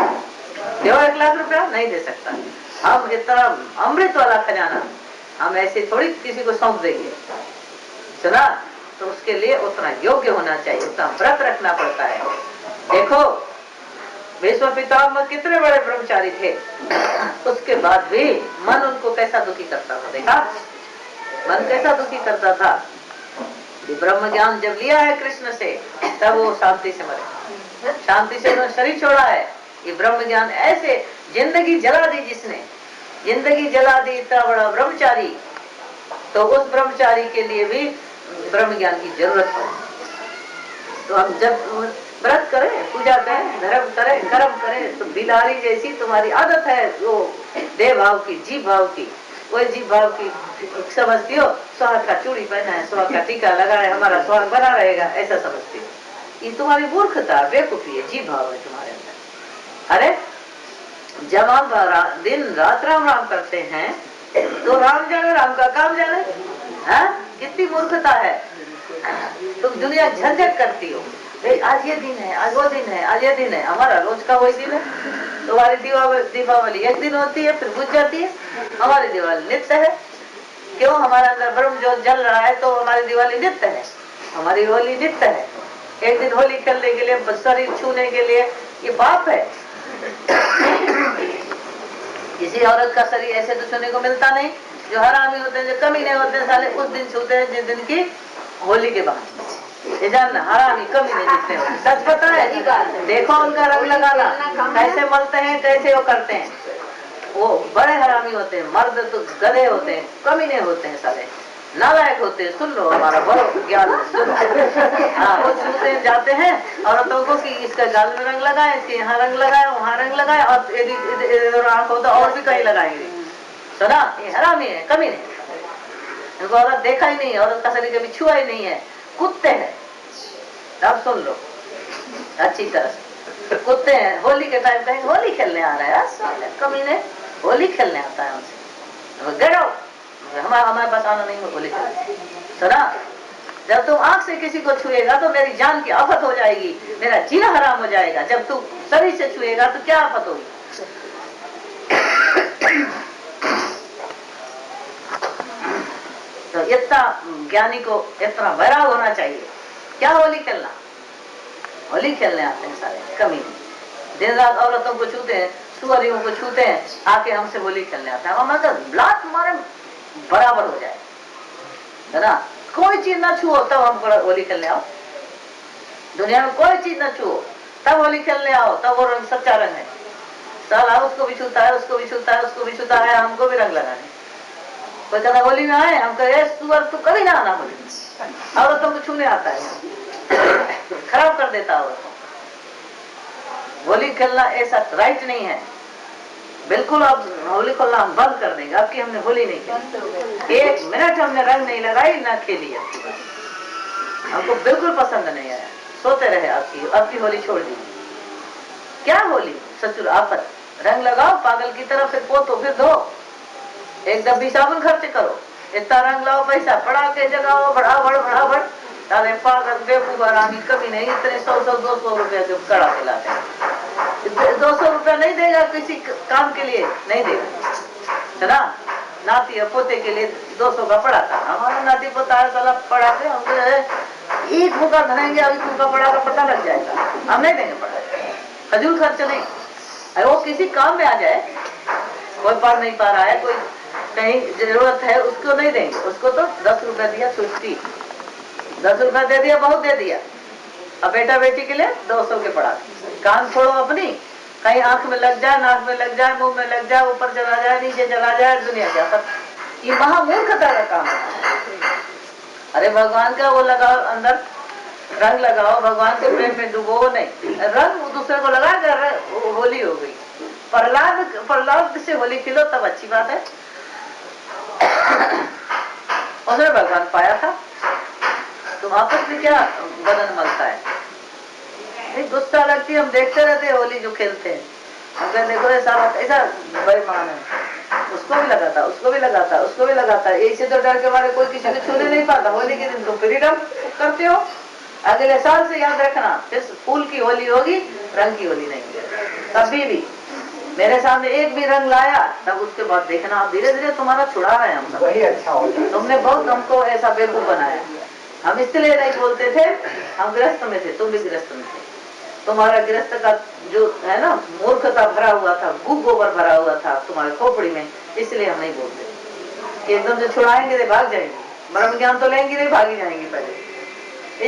दो 1 लाख रुपया नहीं दे सकता। हम इतना अमृत वाला खजाना हम ऐसे थोड़ी किसी को सौंप देंगे, सुना। तो उसके लिए उतना योग्य होना चाहिए, उतना व्रत रखना पड़ता है। देखो भीष्म पितामह कितने बड़े ब्रह्मचारी थे, उसके बाद भी मन उनको कैसा दुखी करता था, देखा मन कैसा दुखी करता था। ब्रह्म ज्ञान जब लिया है कृष्ण से तब वो शांति से मरे, शांति से तो शरीर छोड़ा है। ये ब्रह्म ज्ञान ऐसे जिंदगी जला दी, जिसने जिंदगी जला दी, इतना बड़ा ब्रह्मचारी, तो उस ब्रह्मचारी के लिए भी ब्रह्म ज्ञान की जरूरत पड़े। तो हम जब व्रत करें, पूजा करें, धर्म करें, कर्म करें, तो बिलारी जैसी तुम्हारी आदत है वो देह भाव की, जीव भाव की, वही जीव भाव की समझती हो। सुहाग का चूड़ी पहना है, सुहाग का टीका लगा है, हमारा सुहाग बना रहेगा, ऐसा समझती हो। ये तुम्हारी मूर्खता, बेवकूफी है, जीव भाव है तुम्हारे अंदर। अरे जब हम दिन रात राम राम करते हैं तो राम जाने राम का काम जाने, हाँ? कितनी मूर्खता है। तुम दुनिया झंझट करती हो, आज ये दिन है, आज वो दिन है, आज ये दिन है, हमारा रोज का वही दिन है। तुम्हारी दीपावली एक दिन होती है फिर बुझ जाती है, हमारी दिवाली नित्य है। क्यों? हमारे अंदर ब्रह्म ज्योत जल रहा है तो हमारी दिवाली नित्य है, हमारी होली नित्य है। एक दिन होली खेलने के लिए, शरीर छूने के लिए, ये पाप है। किसी औरत का शरीर ऐसे तो छूने को मिलता नहीं। जो हरामी होते हैं, जो कमीने होते हैं, साले उस दिन छूते हैं जिस दिन की होली के बाद। ये जानना, हरामी कमीने जितने होते, सच पता है। देखो उनका रंग लगाना कैसे मलते हैं, कैसे वो करते हैं। वो बड़े हरामी होते हैं, मर्द तो गधे होते हैं, कमीने होते हैं, साले नालायक होते हैं। सुन लो, हमारा बहुत ज्ञान सुनो। हाँ, वो छूते जाते हैं औरतों को कि इसका गाल में रंग लगाए, इसके यहाँ रंग लगाए, वहाँ रंग लगाए, और यदि आंख हो तो और भी कहीं लगाएंगे। सुना, ये हरामी है, कमीने। इनको औरत देखा ही नहीं है, औरत का शरीर कभी छुआ ही नहीं है, कुत्ते हैं। अब सुन लो अच्छी तरह से, कुत्ते हैं। होली के टाइम कहेंगे होली खेलने आ रहा है, कमीने होली खेलने आता है हमसे, गड़ो हमारे पास आना नहीं, होली खेलने। सुना, जब तुम आंख से किसी को छुएगा तो मेरी जान की आफत हो जाएगी, मेरा जीना हराम हो जाएगा। जब तू शरीर से छुएगा तो क्या आफत होगी। तो इतना ज्ञानी को इतना वैराग होना चाहिए। क्या होली खेलना, होली खेलने आते हैं सारे कमीने, दिन रात औरतों को छूते हैं, सुअरियों को छूते हैं, आके हमसे होली खेलने आते हैं। हमारा ब्लाट मारे बराबर हो जाए, है ना। कोई चीज ना छुओ तब हम होली खेलने आओ, दुनिया में कोई चीज ना छुओ तब होली खेलने आओ, तब वो रंग सच्चा रंग है। साला उसको भी छूता है, उसको भी छूता है, उसको भी छूता है, हमको भी रंग लगाने। कोई कहता होली में आए, हम कहे सुअर तू कभी ना आना होली, औरतों को छूने आता है, खराब कर देता औरतों। होली खेलना ऐसा राइट नहीं है, बिल्कुल। अब होली खेलना हम बंद कर देंगे। अब की हमने होली नहीं खेली, 1 मिनट हमने रंग नहीं लगाई ना खेली, हमको बिल्कुल पसंद नहीं आया। सोते रहे आपकी होली छोड़ दी। क्या होली ससुर आफत, रंग लगाओ पागल की तरह, फिर पोतो, फिर धो, एक डब्बी साबुन खर्च करो, इतना रंग लाओ, पैसा पड़ा के जगाओ, बढ़ा अरे पागल बेवकूफ आरामी, कभी नहीं इतने 100-200 रुपए के कड़ा खिलाते हैं। 200 रुपया नहीं देगा किसी काम के लिए, नहीं देगा, है ना। नाती और पोते के लिए 200 का पड़ा था, हमारा नाती पोता है साला पड़ा थे, हमको एक मुका धरेंगे, अभी मुका पड़ा का पता लग जाएगा, हम नहीं देंगे पड़ा, फजूल खर्च नहीं। अरे वो किसी काम में आ जाए, कोई पढ़ नहीं पा रहा है, कोई कहीं जरूरत है, उसको नहीं देंगे, उसको तो 10 रुपया दिया छुट्टी, 10 रुपया दे दिया, बहुत दे दिया। अब बेटा बेटी के लिए 200 के पड़ा। कान छोड़ो अपनी, कहीं आंख में लग जाए, नाक में लग जाए, मुंह में लग जाए, ऊपर चला जाए, नीचे चला जाए, दुनिया जाता। ये महामूर्खता का काम है। अरे भगवान का वो लगाओ, अंदर रंग लगाओ, भगवान के प्रेम में डूबो, नहीं रंग दूसरे को लगा कर होली हो गई। प्रहलाद से होली खिलो तब अच्छी बात है, उसने भगवान पाया था। तुम आपस में क्या बदन मलता है, नहीं गुस्सा लगती है। हम देखते रहते हैं होली जो खेलते हैं, हम कहते देखो ऐसा बेईमान है, उसको भी लगाता, उसको भी लगाता, उसको भी लगाता, ऐसे तो डर के मारे कोई किसी को छूने नहीं पाता। होली के दिन तो फ्रीडम करते हो, अगले साल से याद रखना, फिर फूल की होली होगी, रंग की होली नहीं होगी। कभी भी मेरे सामने एक भी रंग लाया, तब उसके बाद देखना आप धीरे धीरे तुम्हारा छुड़ा रहे हैं हम, वही अच्छा होता है। तुमने बहुत हमको ऐसा बेवकूफ बनाया, हम इसलिए नहीं बोलते थे, हम गृहस्थ में थे, तुम भी गृहस्थ में थे। तुम्हारा गृहस्थ का जो है ना मूर्खता भरा हुआ था, गोबर भरा हुआ था तुम्हारे खोपड़ी में, इसलिए हम नहीं बोलते कि एकदम से छुड़ाएंगे तो भाग जाएंगे, ब्रह्म ज्ञान तो लेंगे नहीं, भागी जाएंगे पहले।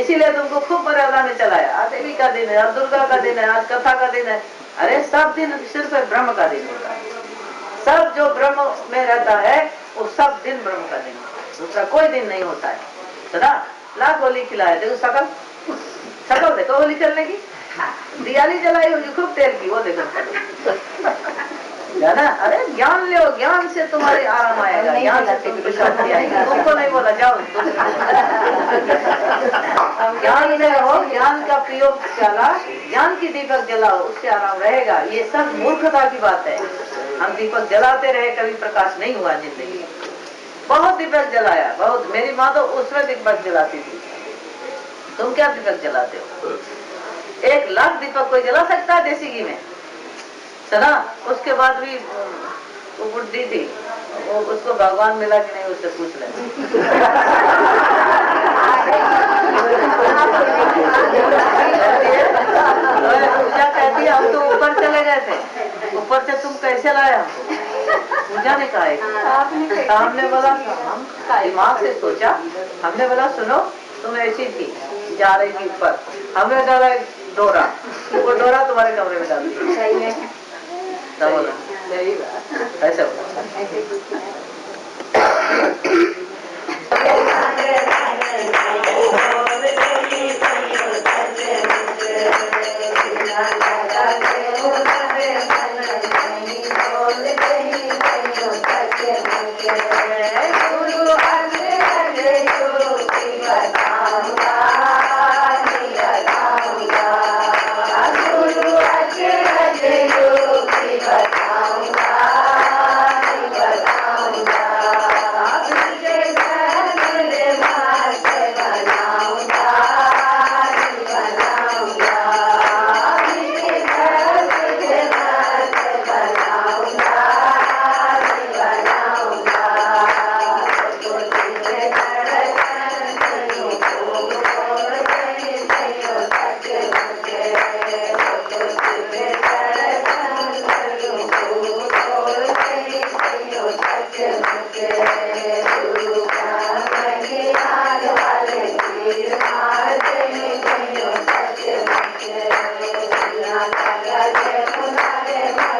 इसीलिए तुमको खूब मर्यादा में चलाया। आज देवी का दिन है, आज दुर्गा का दिन है, आज कथा का दिन है। अरे सब दिन सिर्फ ब्रह्म का दिन होता है, सब जो ब्रह्म में रहता है वो सब दिन ब्रह्म का दिन, दूसरा कोई दिन नहीं होता है। सुना लाख होली खिलाए, देखो शकल देखो होली खेलने की, दियाली जलाई होगी खूब तेल की, वो देखो ना। अरे ज्ञान ले, ज्ञान से तुम्हारे आराम आएगा, ज्ञान से तुमको शांति आएगी। तुमको नहीं बोला जाओ, ज्ञान ले हो, ज्ञान का प्रयोग चला, ज्ञान की दीपक जलाओ, उससे आराम रहेगा। ये सब मूर्खता की बात है। हम दीपक जलाते रहे, कभी प्रकाश नहीं हुआ जिंदगी। बहुत दीपक जलाया, बहुत। मेरी माँ तो उसमें दीपक जलाती थी, तुम क्या दीपक जलाते हो? 1 लाख दीपक कोई जला सकता है देसी घी में, सुना। उसके बाद भी वो बुढ़ी थी, वो उसको भगवान मिला कि नहीं उससे पूछ ले। पूजा कहती है हम तो ऊपर चले गए थे, ऊपर से तुम कैसे लाए हमको? पूजा ने कहा, हमने बोला, हम दिमाग से सोचा, हमने बोला सुनो तुम ऐसी थी, जा रही थी ऊपर, हमने डाला एक डोरा, वो डोरा तुम्हारे कमरे में डाल दी। क्या बोला? ऐसा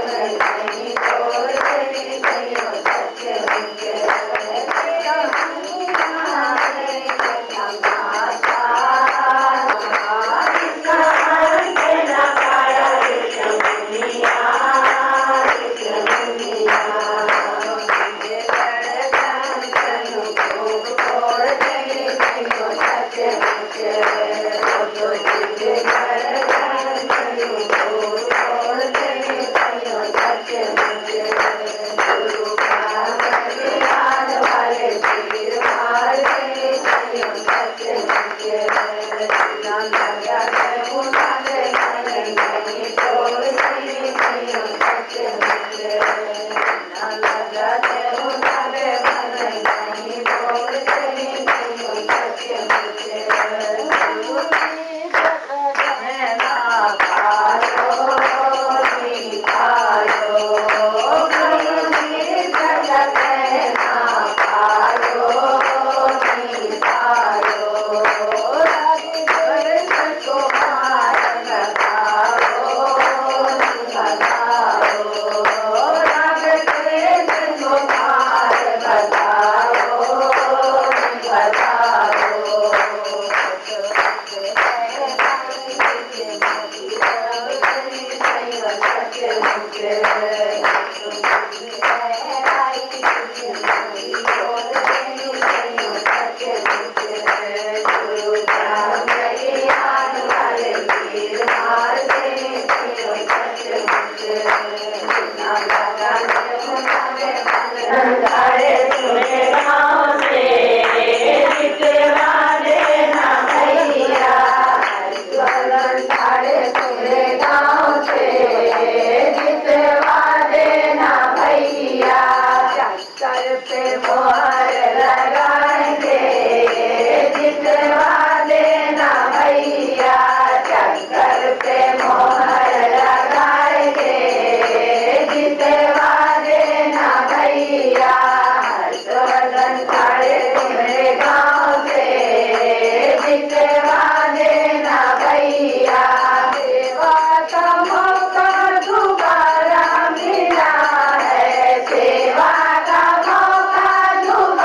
Thank you. सेवा का मौका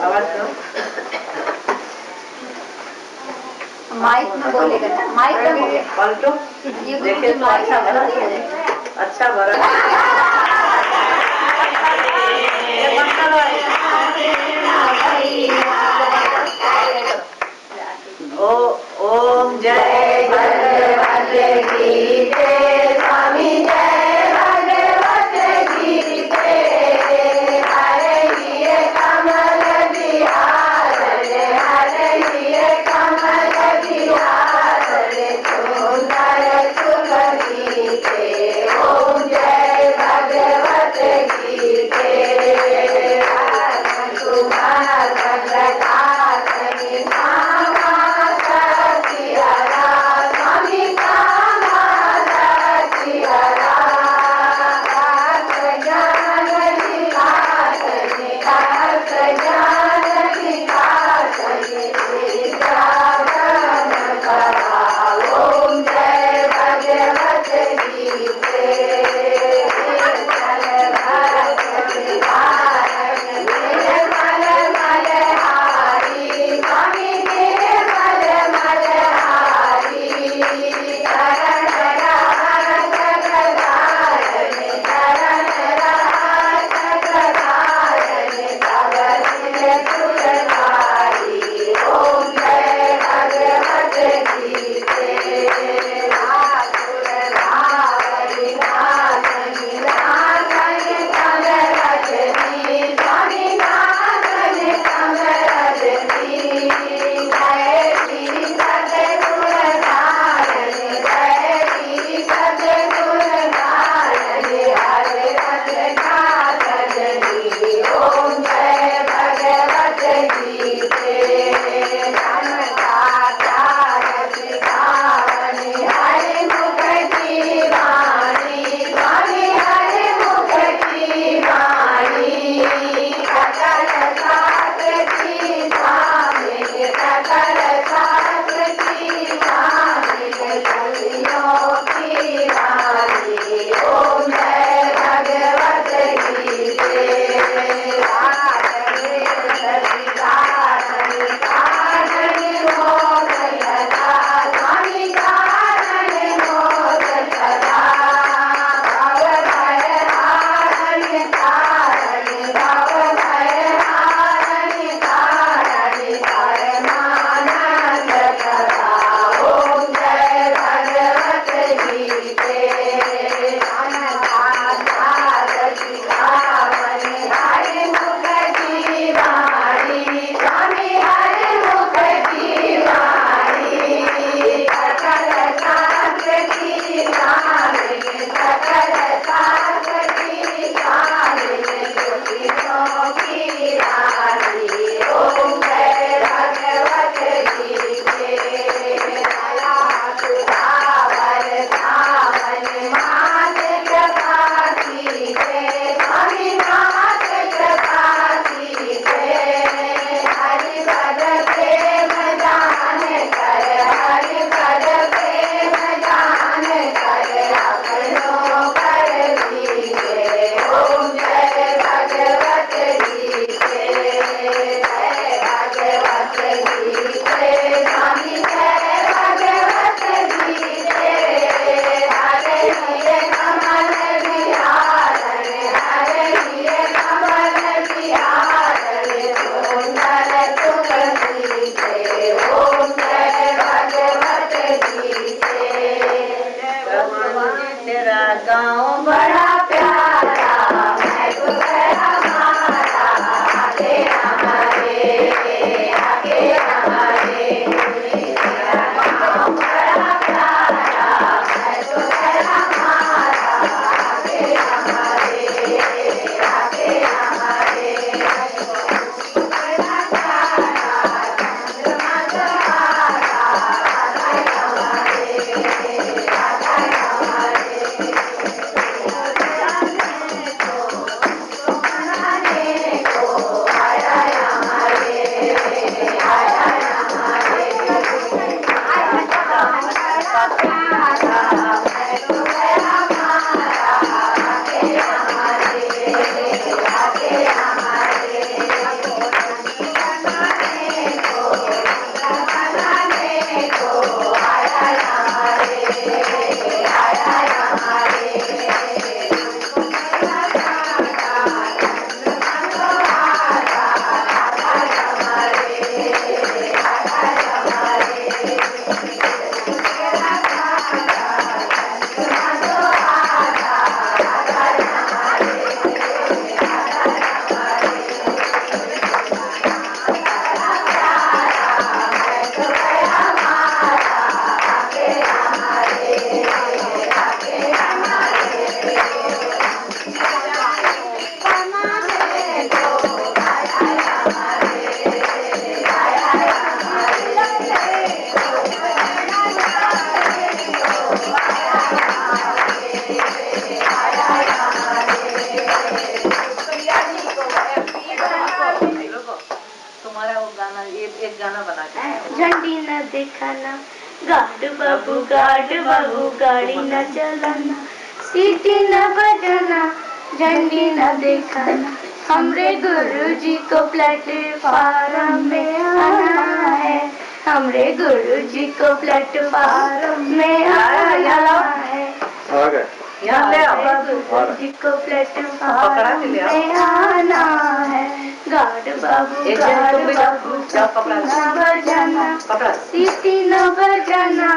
आवाज करो। माइक में बोलेगा ना, माइक में बोलेगा। पलटो, ये देखिए तो अच्छा भरा, अच्छा भरा। ये बंद करो। ओम जय भगवत गीते स्वामी जय भगवत गीते हरे ये कमल बिहार हरे ये कमल बिहार सुंदर सुख गीते ओम जय गाना, ये एक गाना बना के झंडी न दिखाना, गार्ड बाबू गाड़ी न चलाना, सीटी न बजाना, झंडी न दिखाना, हमरे गुरुजी को प्लेटफार्म में आना है, हमरे गुरुजी को प्लेटफार्म में आना है, यहाँ ले आओ। गुरुजी को प्लेटफार्म में आना है, गार्ड बाबू न बजाना, सीटी न बजाना,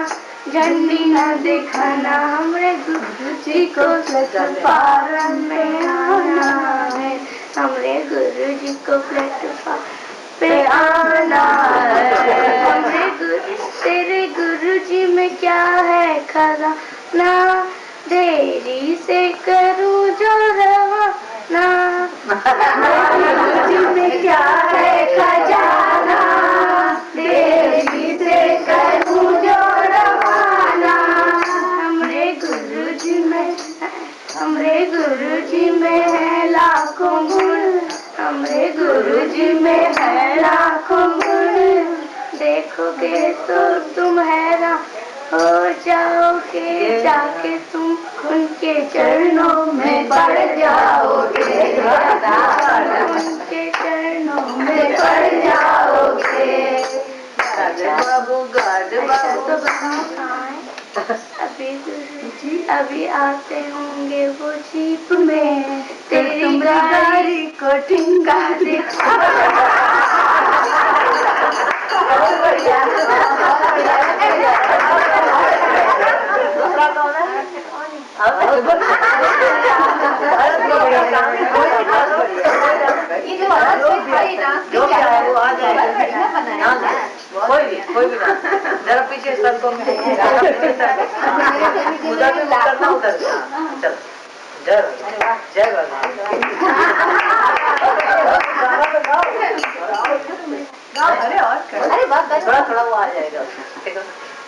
झंडी न दिखाना, हमरे गुरुजी को प्लेटफार्म में आना है, हमरे गुरुजी को प्लेटफार्म पे आना है, हमरे तेरे गुरुजी में क्या है खजाना, देरी से करूं जो रवाना, गुरुजी में क्या है खजाना, देरी से करूं जो रवाना, हमरे गुरुजी में है लाखों गुण, हमरे गुरुजी में है लाखों गुण, देखोगे तो तुम हैरान हो जाओगे, जाके तुम उनके चरणों में पड़ जाओगे, उनके चरणों में पड़ जाओगे, गार्ड बाबू अभी आते होंगे वो जीप में, तेरी गाड़ी को ठिंगा दिखा। दूसरा कौन है? जो क्या है वो आ जाएगा, कोई भी ना, जरा पीछे सर को उधर भी उतरना, उधर चल, जय भगवान। अरे थोड़ा वो आ जाएगा,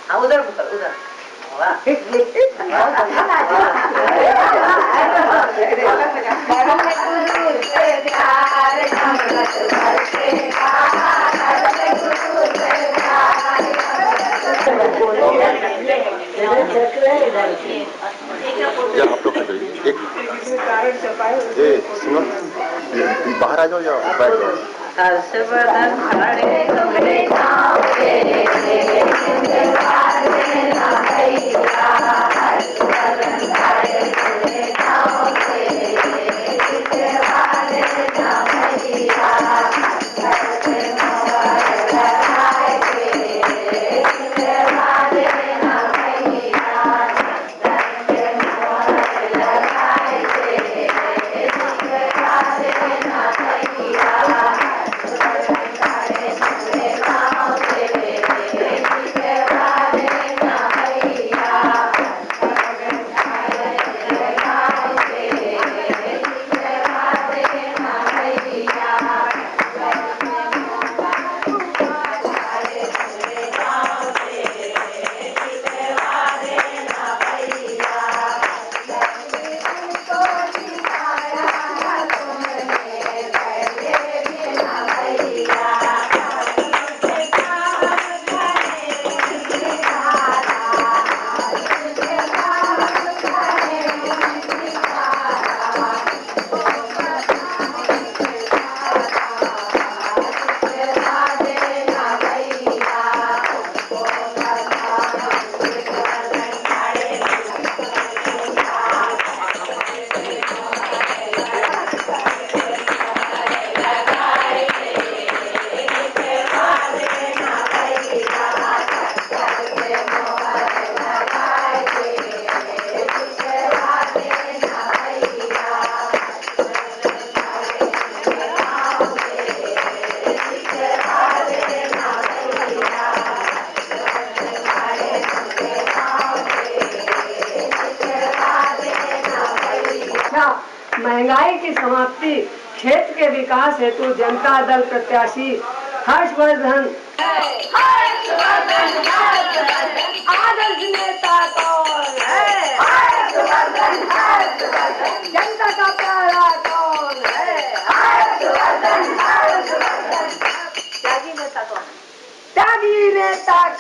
हाँ उधर उधर सुनो, बाहर आ जाओ या बैठ जाओ। हर्षवर्धन खड़े तुम्हारे नाम तेरे महंगाई की समाप्ति, क्षेत्र के विकास हेतु जनता दल प्रत्याशी हर्षवर्धन। आदर्श नेता कौन है? जनता का प्यारा कौन है? त्यागी नेता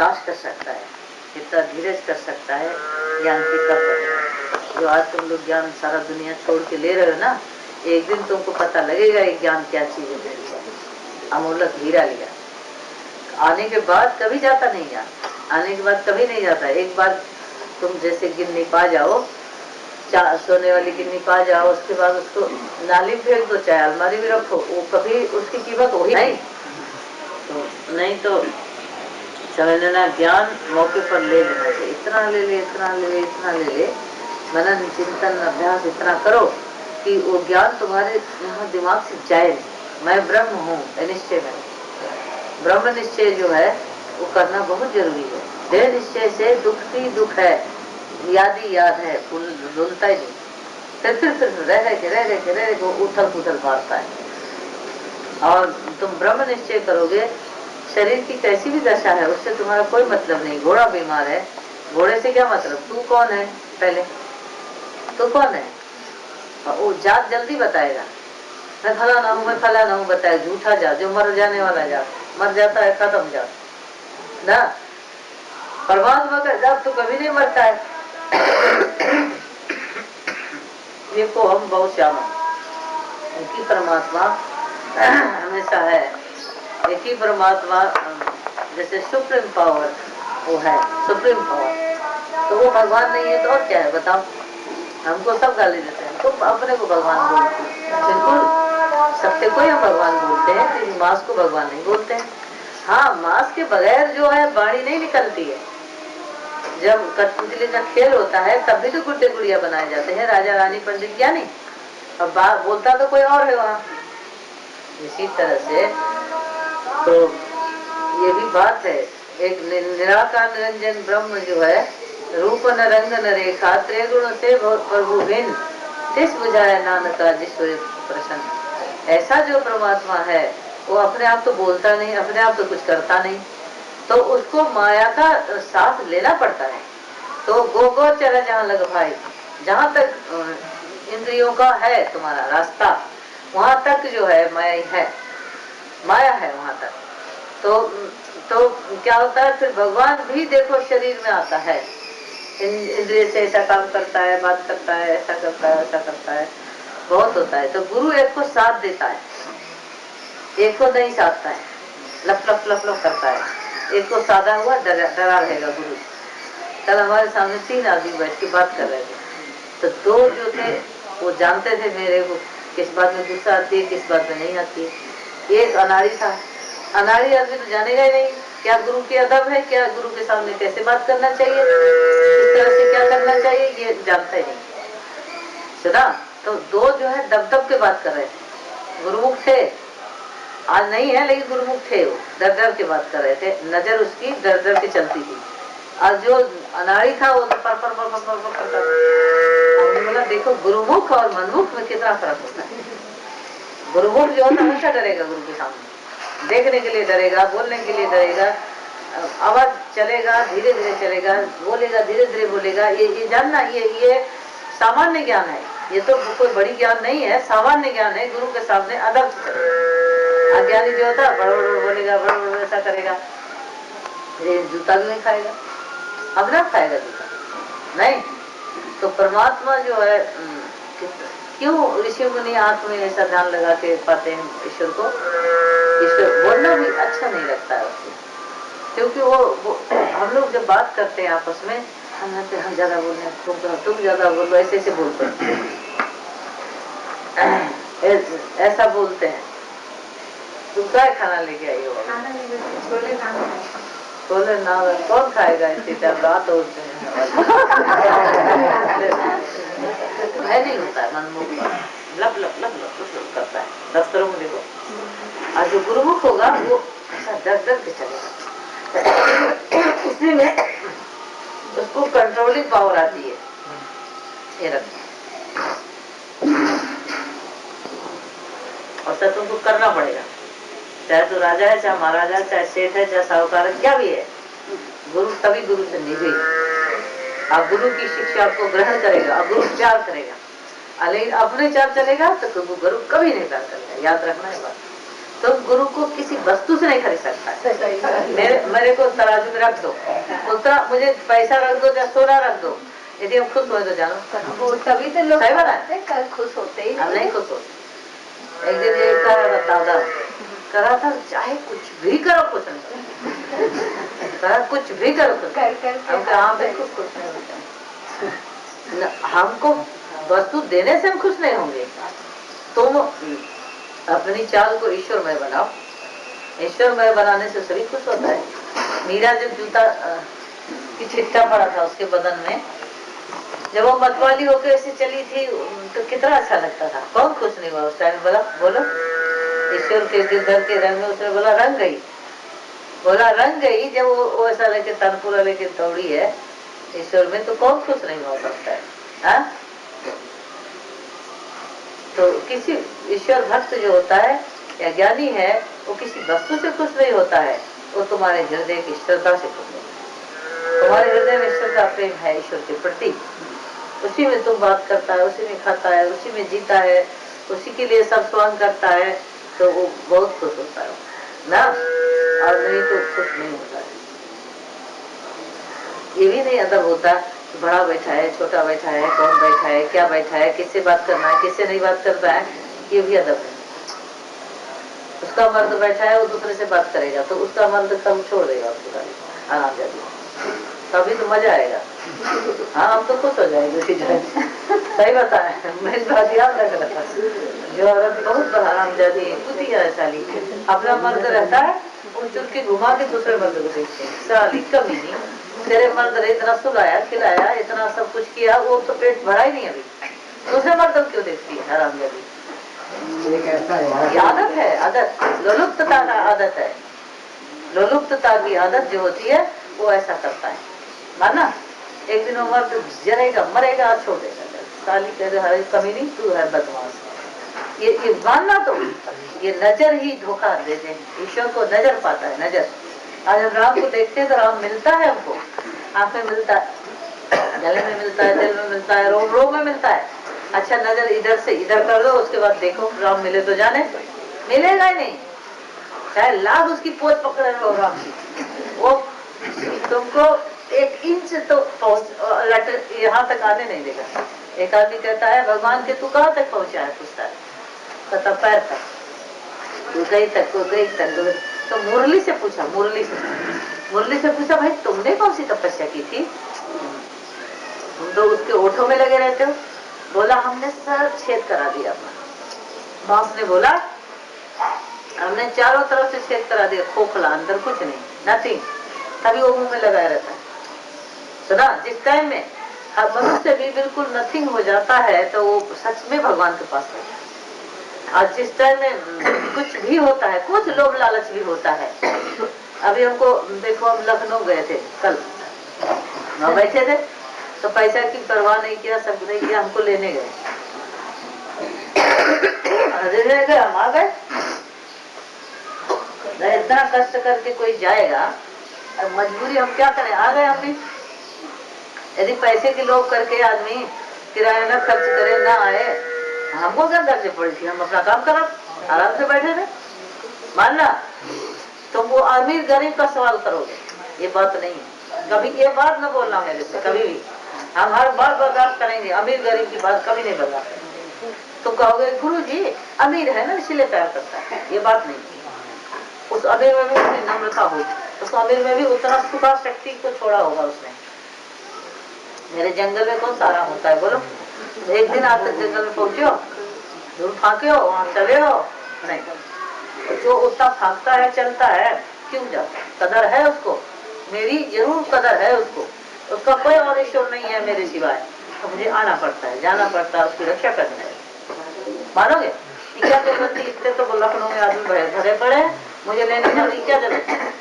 बर्दाश्त कर सकता है, कितना धीरज कर सकता है, ज्ञान की कर सकता। जो आज तुम लोग ज्ञान सारा दुनिया छोड़ के ले रहे हो ना, एक दिन तुमको पता लगेगा ये ज्ञान क्या चीज है। अमूलक हीरा लिया, आने के बाद कभी जाता नहीं ज्ञान, आने के बाद कभी नहीं जाता। एक बार तुम जैसे गिन्नी पा जाओ, सोने वाली गिन्नी पा जाओ, उसके बाद उसको नाली में फेंक दो, चाहे अलमारी में रखो, वो कभी उसकी कीमत वही नहीं तो समझ लेना ज्ञान मौके पर ले लेना चाहिए। इतना ले ले, इतना ले ले, इतना ले ले, मनन चिंतन अभ्यास इतना करो कि वो ज्ञान तुम्हारे यहाँ दिमाग से जाए नहीं। मैं ब्रह्म हूँ निश्चय में, ब्रह्म निश्चय जो है वो करना बहुत जरूरी है। देह निश्चय से दुख ही दुख है, याद ही याद है, भूलता ही नहीं। फिर रह के वो उथल पुथल मारता है। और तुम ब्रह्म निश्चय करोगे, शरीर की कैसी भी दशा है उससे तुम्हारा कोई मतलब नहीं। घोड़ा बीमार है, घोड़े से क्या मतलब, तू कौन है, पहले तू कौन है, वो जात जल्दी बताएगा, मैं फलाना हूँ, मैं फलाना हूँ बताएगा। झूठा जात, जो मर जाने वाला जात, मर जाता है, खत्म जात ना। परमात्मा का जात तो कभी नहीं मरता है। देखो हम बहुत श्याम, उनकी परमात्मा हमेशा है, एक ही परमात्मा। जैसे सुप्रीम पावर वो है, सुप्रीम पावर, तो वो भगवान नहीं है तो और क्या है बताओ। हमको सब गाली देते हैं, तुम अपने को भगवान बोलते हो। बिल्कुल सत्य को ही हम भगवान बोलते हैं, लेकिन मांस को भगवान नहीं बोलते हैं। हाँ, मांस के बगैर जो है वाणी नहीं निकलती है। जब कठपुतली का खेल होता है तब भी तो गुड्डे गुड़िया बनाए जाते हैं, राजा रानी पंडित क्या नहीं, अब बोलता तो कोई और है वहाँ। इसी तरह से तो ये भी बात है, एक निराकार निरंजन ब्रह्म जो है, रूप न रंग न रेखा, त्रिगुण से प्रभु भिन्न, तिस बुझाया नानका जिसको प्रसन्न। ऐसा जो परमात्मा है वो अपने आप तो बोलता नहीं, अपने आप तो कुछ करता नहीं, तो उसको माया का साथ लेना पड़ता है। तो गो चला जहाँ लग भाई, जहाँ तक इंद्रियों का है तुम्हारा रास्ता, वहाँ तक जो है माया है, माया है वहाँ तक। तो क्या होता है फिर, भगवान भी देखो शरीर में आता है, इंद्रिय से ऐसा काम करता है, बात करता है, ऐसा करता है, ऐसा करता है, बहुत होता है। तो गुरु एक को साथ देता है, एक को नहीं साधता है, लप लप लप लप करता है। एक को साधा हुआ डरा रहेगा गुरु। कल हमारे सामने 3 आदमी बैठ के बात कर रहे थे, तो 2 जो थे वो जानते थे मेरे को किस बात में गुस्सा आती है, किस बात में नहीं आती है। एक अनाड़ी था, अनाड़ी आदमी तो जानेगा ही नहीं क्या गुरु के अदब है, क्या गुरु के सामने कैसे बात करना चाहिए, किस तरह से क्या करना चाहिए, ये जानता ही नहीं। सुना, तो 2 जो है दब दब के बात कर रहे थे, गुरुमुख थे, आज नहीं है लेकिन गुरुमुख थे, वो डर डर के बात कर रहे थे, नजर उसकी डर डर के चलती थी। और जो अनाड़ी था वो तो पर करता। हमने बोला देखो गुरुमुख और मनमुख में कितना फर्क होता है। गुरुमुख जो होता है हमेशा डरेगा गुरु के सामने, देखने के लिए डरेगा, बोलने के लिए डरेगा, आवाज चलेगा धीरे धीरे चलेगा, बोलेगा धीरे धीरे बोलेगा। ये जानना, ये सामान्य ज्ञान है, ये तो कोई बड़ी ज्ञान नहीं है, सामान्य ज्ञान है। गुरु के सामने अदब से चलेगा। अज्ञानी जो होता है बड़ बोलेगा, बड़ ऐसा करेगा, जूता भी नहीं खाएगा, अपना खाएगा जूता नहीं। तो परमात्मा जो है, क्यों ऋषि मुनि आंख में ऐसा ध्यान लगा के पाते हैं ईश्वर को। ईश्वर बोलना भी अच्छा नहीं लगता है उसको, क्योंकि वो हम लोग जब बात करते हैं आपस में, हम ज्यादा बोल रहे हैं, तुम ज्यादा बोलो, ऐसे बोलते हैं, ऐसा बोलते हैं। तुम क्या खाना लेके आई हो? छोले ना, कौन खाएगा इतनी टाइम, रात होते हैं। भय नहीं होता है मनमुख का, लप लप लप लप लप करता है। दफ्तरों में देखो, और जो गुरुमुख होगा वो ऐसा डर डर के चलेगा, उसी में उसको कंट्रोलिंग पावर आती है। ये रखना और सब तुमको करना पड़ेगा, चाहे तो राजा है, चाहे महाराजा है, चाहे सेठ है, चाहे साहूकार है, क्या भी है। गुरु तभी गुरु से निजी, आप गुरु की शिक्षा को ग्रहण करेगा, अब गुरु प्यार करेगा। लेकिन अपने चाल चलेगा तो गुरु कभी नहीं प्यार करेगा, याद रखना है बात। तुम गुरु को किसी वस्तु से नहीं खरीद सकता है। मेरे को तराजू में रख दो, उतना मुझे पैसा रख दो या सोना रख दो, यदि हम खुश हुए तो जानो वो तभी तो लोग सही बात है। कल खुश होते ही हम नहीं खुश होते। एक दिन ये दादा कह रहा था चाहे कुछ भी करो खुश नहीं, कहा कुछ भी करो खुश हम कहा बिल्कुल खुश नहीं होते। हमको वस्तु देने से हम खुश नहीं होंगे। तुम अपनी चाल को ईश्वरमय बनाओ, ईश्वरमय बनाने से सभी खुश होता है। मीरा जब जूता की छिट्टा पड़ा था उसके बदन में, जब वो मतवाली होकर ऐसे चली थी तो कितना अच्छा लगता था। कौन खुश नहीं हुआ उस टाइम? बोला बोलो ईश्वर के गिरधर के रंग में। उसने बोला रंग गई, बोला रंग गई। जब वो ऐसा लेके तनपुरा लेके दौड़ी है ईश्वर में, तो कौन खुश नहीं हो सकता है? हाँ? तो किसी ईश्वर भक्त जो होता है या ज्ञानी है, वो किसी वस्तु से खुश नहीं होता है, वो तुम्हारे हृदय की श्रद्धा से खुश होता है। तुम्हारे हृदय में श्रद्धा प्रेम है ईश्वर के प्रति, उसी में तुम बात करता है, उसी में खाता है, उसी में जीता है, उसी के लिए सब स्वांग करता है, तो वो बहुत खुश होता है ना। और नहीं तो खुश नहीं होता है। ये भी नहीं अदब होता, बड़ा बैठा है, छोटा बैठा है, कौन बैठा है, क्या बैठा है, किससे बात करना है, किससे नहीं बात करता है, ये भी अदब है। उसका मर्द बैठा है, वो दूसरे से बात करेगा तो उसका मर्द कम छोड़ देगा उसको, आराम जाएगी, तभी तो मजा आएगा। हाँ हम तो खुश हो जाएंगे उसी जगह। सही बताया, मेरी बात याद रख रहा। जो औरत बहुत आराम जाती है, कुतिया है साली, अपना मर्द रहता है वो चुटकी घुमा के दूसरे मर्द को देखते हैं, साली कमी नहीं, तेरे मर्द ने इतना सुलाया खिलाया, इतना सब कुछ किया, वो तो पेट भरा ही नहीं अभी, दूसरे मर्द को क्यों देखती है हराम जाती? आदत है, आदत लोलुप्तता का आदत है। लोलुप्तता की आदत जो होती है वो ऐसा करता है। माना एक दिन वो मर्द जरेगा मरेगा छोड़ देगा, साली कह रहे हरे कमी नहीं, तू है बदमाश। ये मानना तो ये नजर ही धोखा देते हैं। ईश्वर को नजर पाता है, नजर। आज हम राम को देखते हैं तो राम मिलता है हमको, आंख में मिलता है, गले में मिलता है, दिल में मिलता है, रोम रोम में मिलता है। अच्छा नजर इधर से इधर कर दो, उसके बाद देखो राम मिले तो जाने, मिलेगा ही नहीं, चाहे लाख उसकी पोत पकड़े रहो राम की, वो तुमको 1 इंच तो पहुंच यहाँ तक आने नहीं देगा। एक आदमी कहता है भगवान के तू कहाँ तक पहुंचा है? पूछता है, कहता पैर तक, तू गई तक, तू गई तक। तो मुरली से पूछा, मुरली से पूछा भाई तुमने कौन सी तपस्या की थी, तुम तो उसके ओठों में लगे रहते हो। बोला हमने सब छेद करा दिया अपना। बाप ने बोला हमने चारों तरफ से छेद करा दिया, खोखला, अंदर कुछ नहीं, नथिंग, तभी वो मुंह में लगाया रहता है। सुना, जिस टाइम में मनुष्य भी बिल्कुल नथिंग हो जाता है तो वो सच में भगवान के पास है। और जिस टाइम में कुछ भी होता है, कुछ लोभ लालच भी होता है। अभी हमको देखो, हम लखनऊ गए थे कल, वहाँ बैठे थे तो पैसा की परवाह नहीं किया, सब नहीं किया, हमको लेने गए, हम आ गए। इतना कष्ट करके कोई जाएगा, अब मजबूरी हम क्या करें, आ गए हम भी। यदि पैसे के लोभ करके आदमी किराया न खर्च करे, ना आए, हमको क्या दर्ज पड़ी थी, हम अपना काम करा, आराम से बैठे थे। मानना तुम वो अमीर गरीब का सवाल करोगे, ये बात नहीं है, कभी ये बात न बोलना मेरे से, कभी भी। हम हर बात बर्दाश्त करेंगे, अमीर गरीब की बात कभी नहीं बर्दाश्त करेंगे। तो कहोगे गुरु जी अमीर है ना इसलिए प्यार करता है, ये बात नहीं। उस अमीर में भी उतनी नम्रता होगी, उस अमीर में भी उतना सुखा शक्ति को छोड़ा होगा उसने। मेरे जंगल में कौन सारा होता है बोलो? एक दिन आप जंगल में पहुंचे हो, दूर फाके हो, वहां चले हो, नहीं। जो उतना फाकता है चलता है क्यों जाता है? कदर है उसको, मेरी जरूर कदर है उसको, उसका कोई और ईश्वर नहीं है मेरे सिवाय, तो मुझे आना पड़ता है, जाना पड़ता है, उसकी रक्षा करनी है। मानोगे क्या जरूरत थी? इतने तो लखनऊ में आदमी भरे पड़े, मुझे लेने जाने की क्या जरूरत है?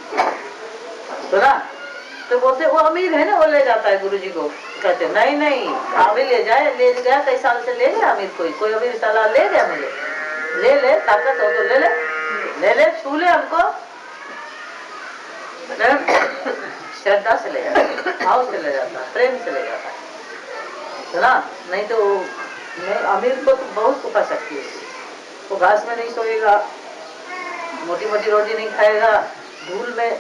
सुना, तो बोलते वो अमीर है ना, वो ले जाता है गुरुजी को। कहते नहीं नहीं, अमीर ले जाए, ले गया कई साल से, ले गया अमीर, कोई अमीर सलाह ले गया मुझे, ले ताकत हो तो ले छू ले हमको, श्रद्धा से ले जाता है, भाव से ले जाता है, प्रेम से ले जाता है। सुना, नहीं तो अमीर को तो बहुत सुखा सकती है, वो घास में नहीं सोएगा, मोटी मोटी रोटी नहीं खाएगा, धूल में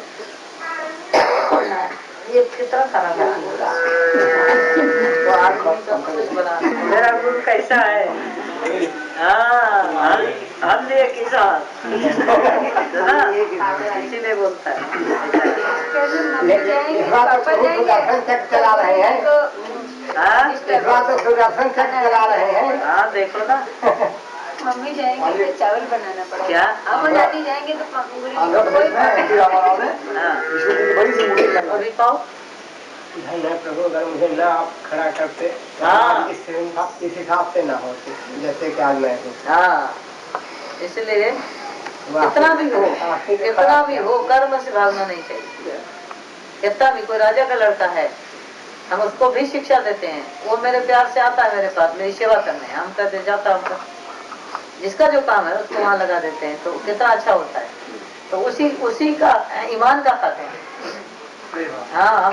ये कितना खाना खाती होगा। तो आदमी का कुछ बना। मेरा गुरु कैसा है? हाँ, हम लिए किसान इसीलिए बोलता है। चला रहे हैं। हाँ तो सुदर्शन चक्र चला रहे हैं। हाँ देखो ना, मम्मी जाएंगे तो चावल बनाना पड़ेगा। क्या हम दादी जाएंगे तो कोई हाँ। अभी पाओ प्रभु अगर मुझे ना आप खड़ा करते, हाँ। इस हिसाब से ना होते जैसे कि आज मैं हूँ। हाँ, इसलिए कितना भी हो कर्म से भागना नहीं चाहिए। कितना भी, कोई राजा का लड़का है, हम उसको भी शिक्षा देते हैं, वो मेरे प्यार से आता है मेरे पास मेरी सेवा करने, हम कहते जाता हम जिसका जो काम है उसको वहाँ लगा देते हैं, तो कितना अच्छा होता है। तो उसी का ईमान का खाते हैं। हाँ, हम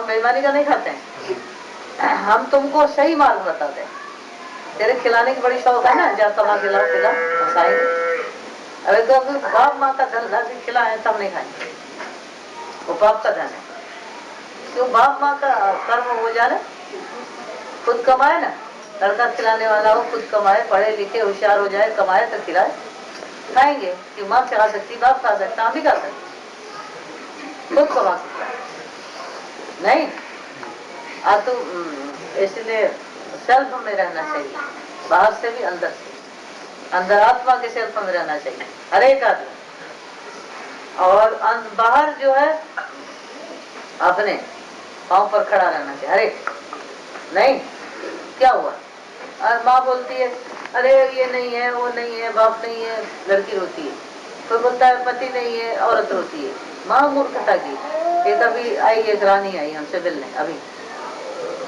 बेईमानी का नहीं खाते हैं, हम तुमको सही मार्ग बताते हैं। तेरे खिलाने की बड़ी शौक है ना, जाता वहाँ खिलाओ अरे तो बाप माँ का धन ला के खिलाए तब नहीं खाएंगे, वो बाप का धन है। क्यों? बाप माँ का कर्म हो जाए, खुद कमाए ना, लड़का खिलाने वाला हो, खुद कमाए, पढ़े लिखे होशियार हो जाए, कमाए तो खिलाए, खाएंगे। कि माँ खा सकती, बाप खा सकता, हम भी खा सकते, खुद कमा सकता नहीं। तो इसलिए सेल्फ में रहना चाहिए, बाहर से भी अंदर से, अंतरात्मा के सेल्फ में रहना चाहिए हर एक आदमी। और बाहर जो है अपने पांव पर खड़ा रहना चाहिए हर एक। नहीं क्या हुआ, और माँ बोलती है अरे ये नहीं है, वो नहीं है, बाप नहीं है, लड़की रोती है। कोई बोलता है पति नहीं है, औरत रोती है। माँ मूर्खता की, एक अभी आई, एक रानी आई हमसे मिलने अभी,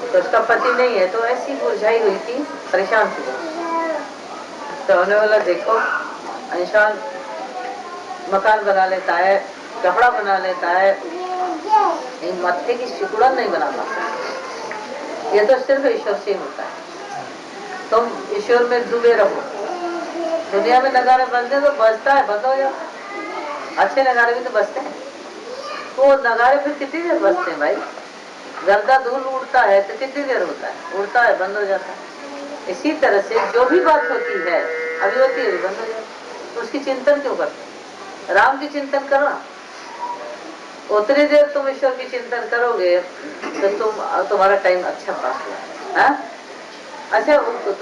तो उसका पति नहीं है, तो ऐसी मुरझाई हुई थी, परेशान थी। तो होने वाला देखो, इंसान मकान बना लेता है, कपड़ा बना लेता है, मत्थे की सिकुड़ा नहीं बना पाता। ये तो सिर्फ ईश्वर से होता है। तुम ईश्वर में डूबे रहो। दुनिया में नगारे बजते तो बजता है, बंद हो जाता है। अच्छे नगारे भी तो बजते हैं, वो नगारे फिर कितनी देर बजते हैं भाई? गर्दा धूल उड़ता है तो कितनी देर होता है? उड़ता है, बंद हो जाता है। इसी तरह से जो भी बात होती है, अभी होती है, बंद हो जाती है, तो उसकी चिंतन क्यों करते? राम की चिंतन करो, उतनी देर तुम ईश्वर की चिंतन करोगे तो तुम्हारा टाइम अच्छा पास होगा। अच्छा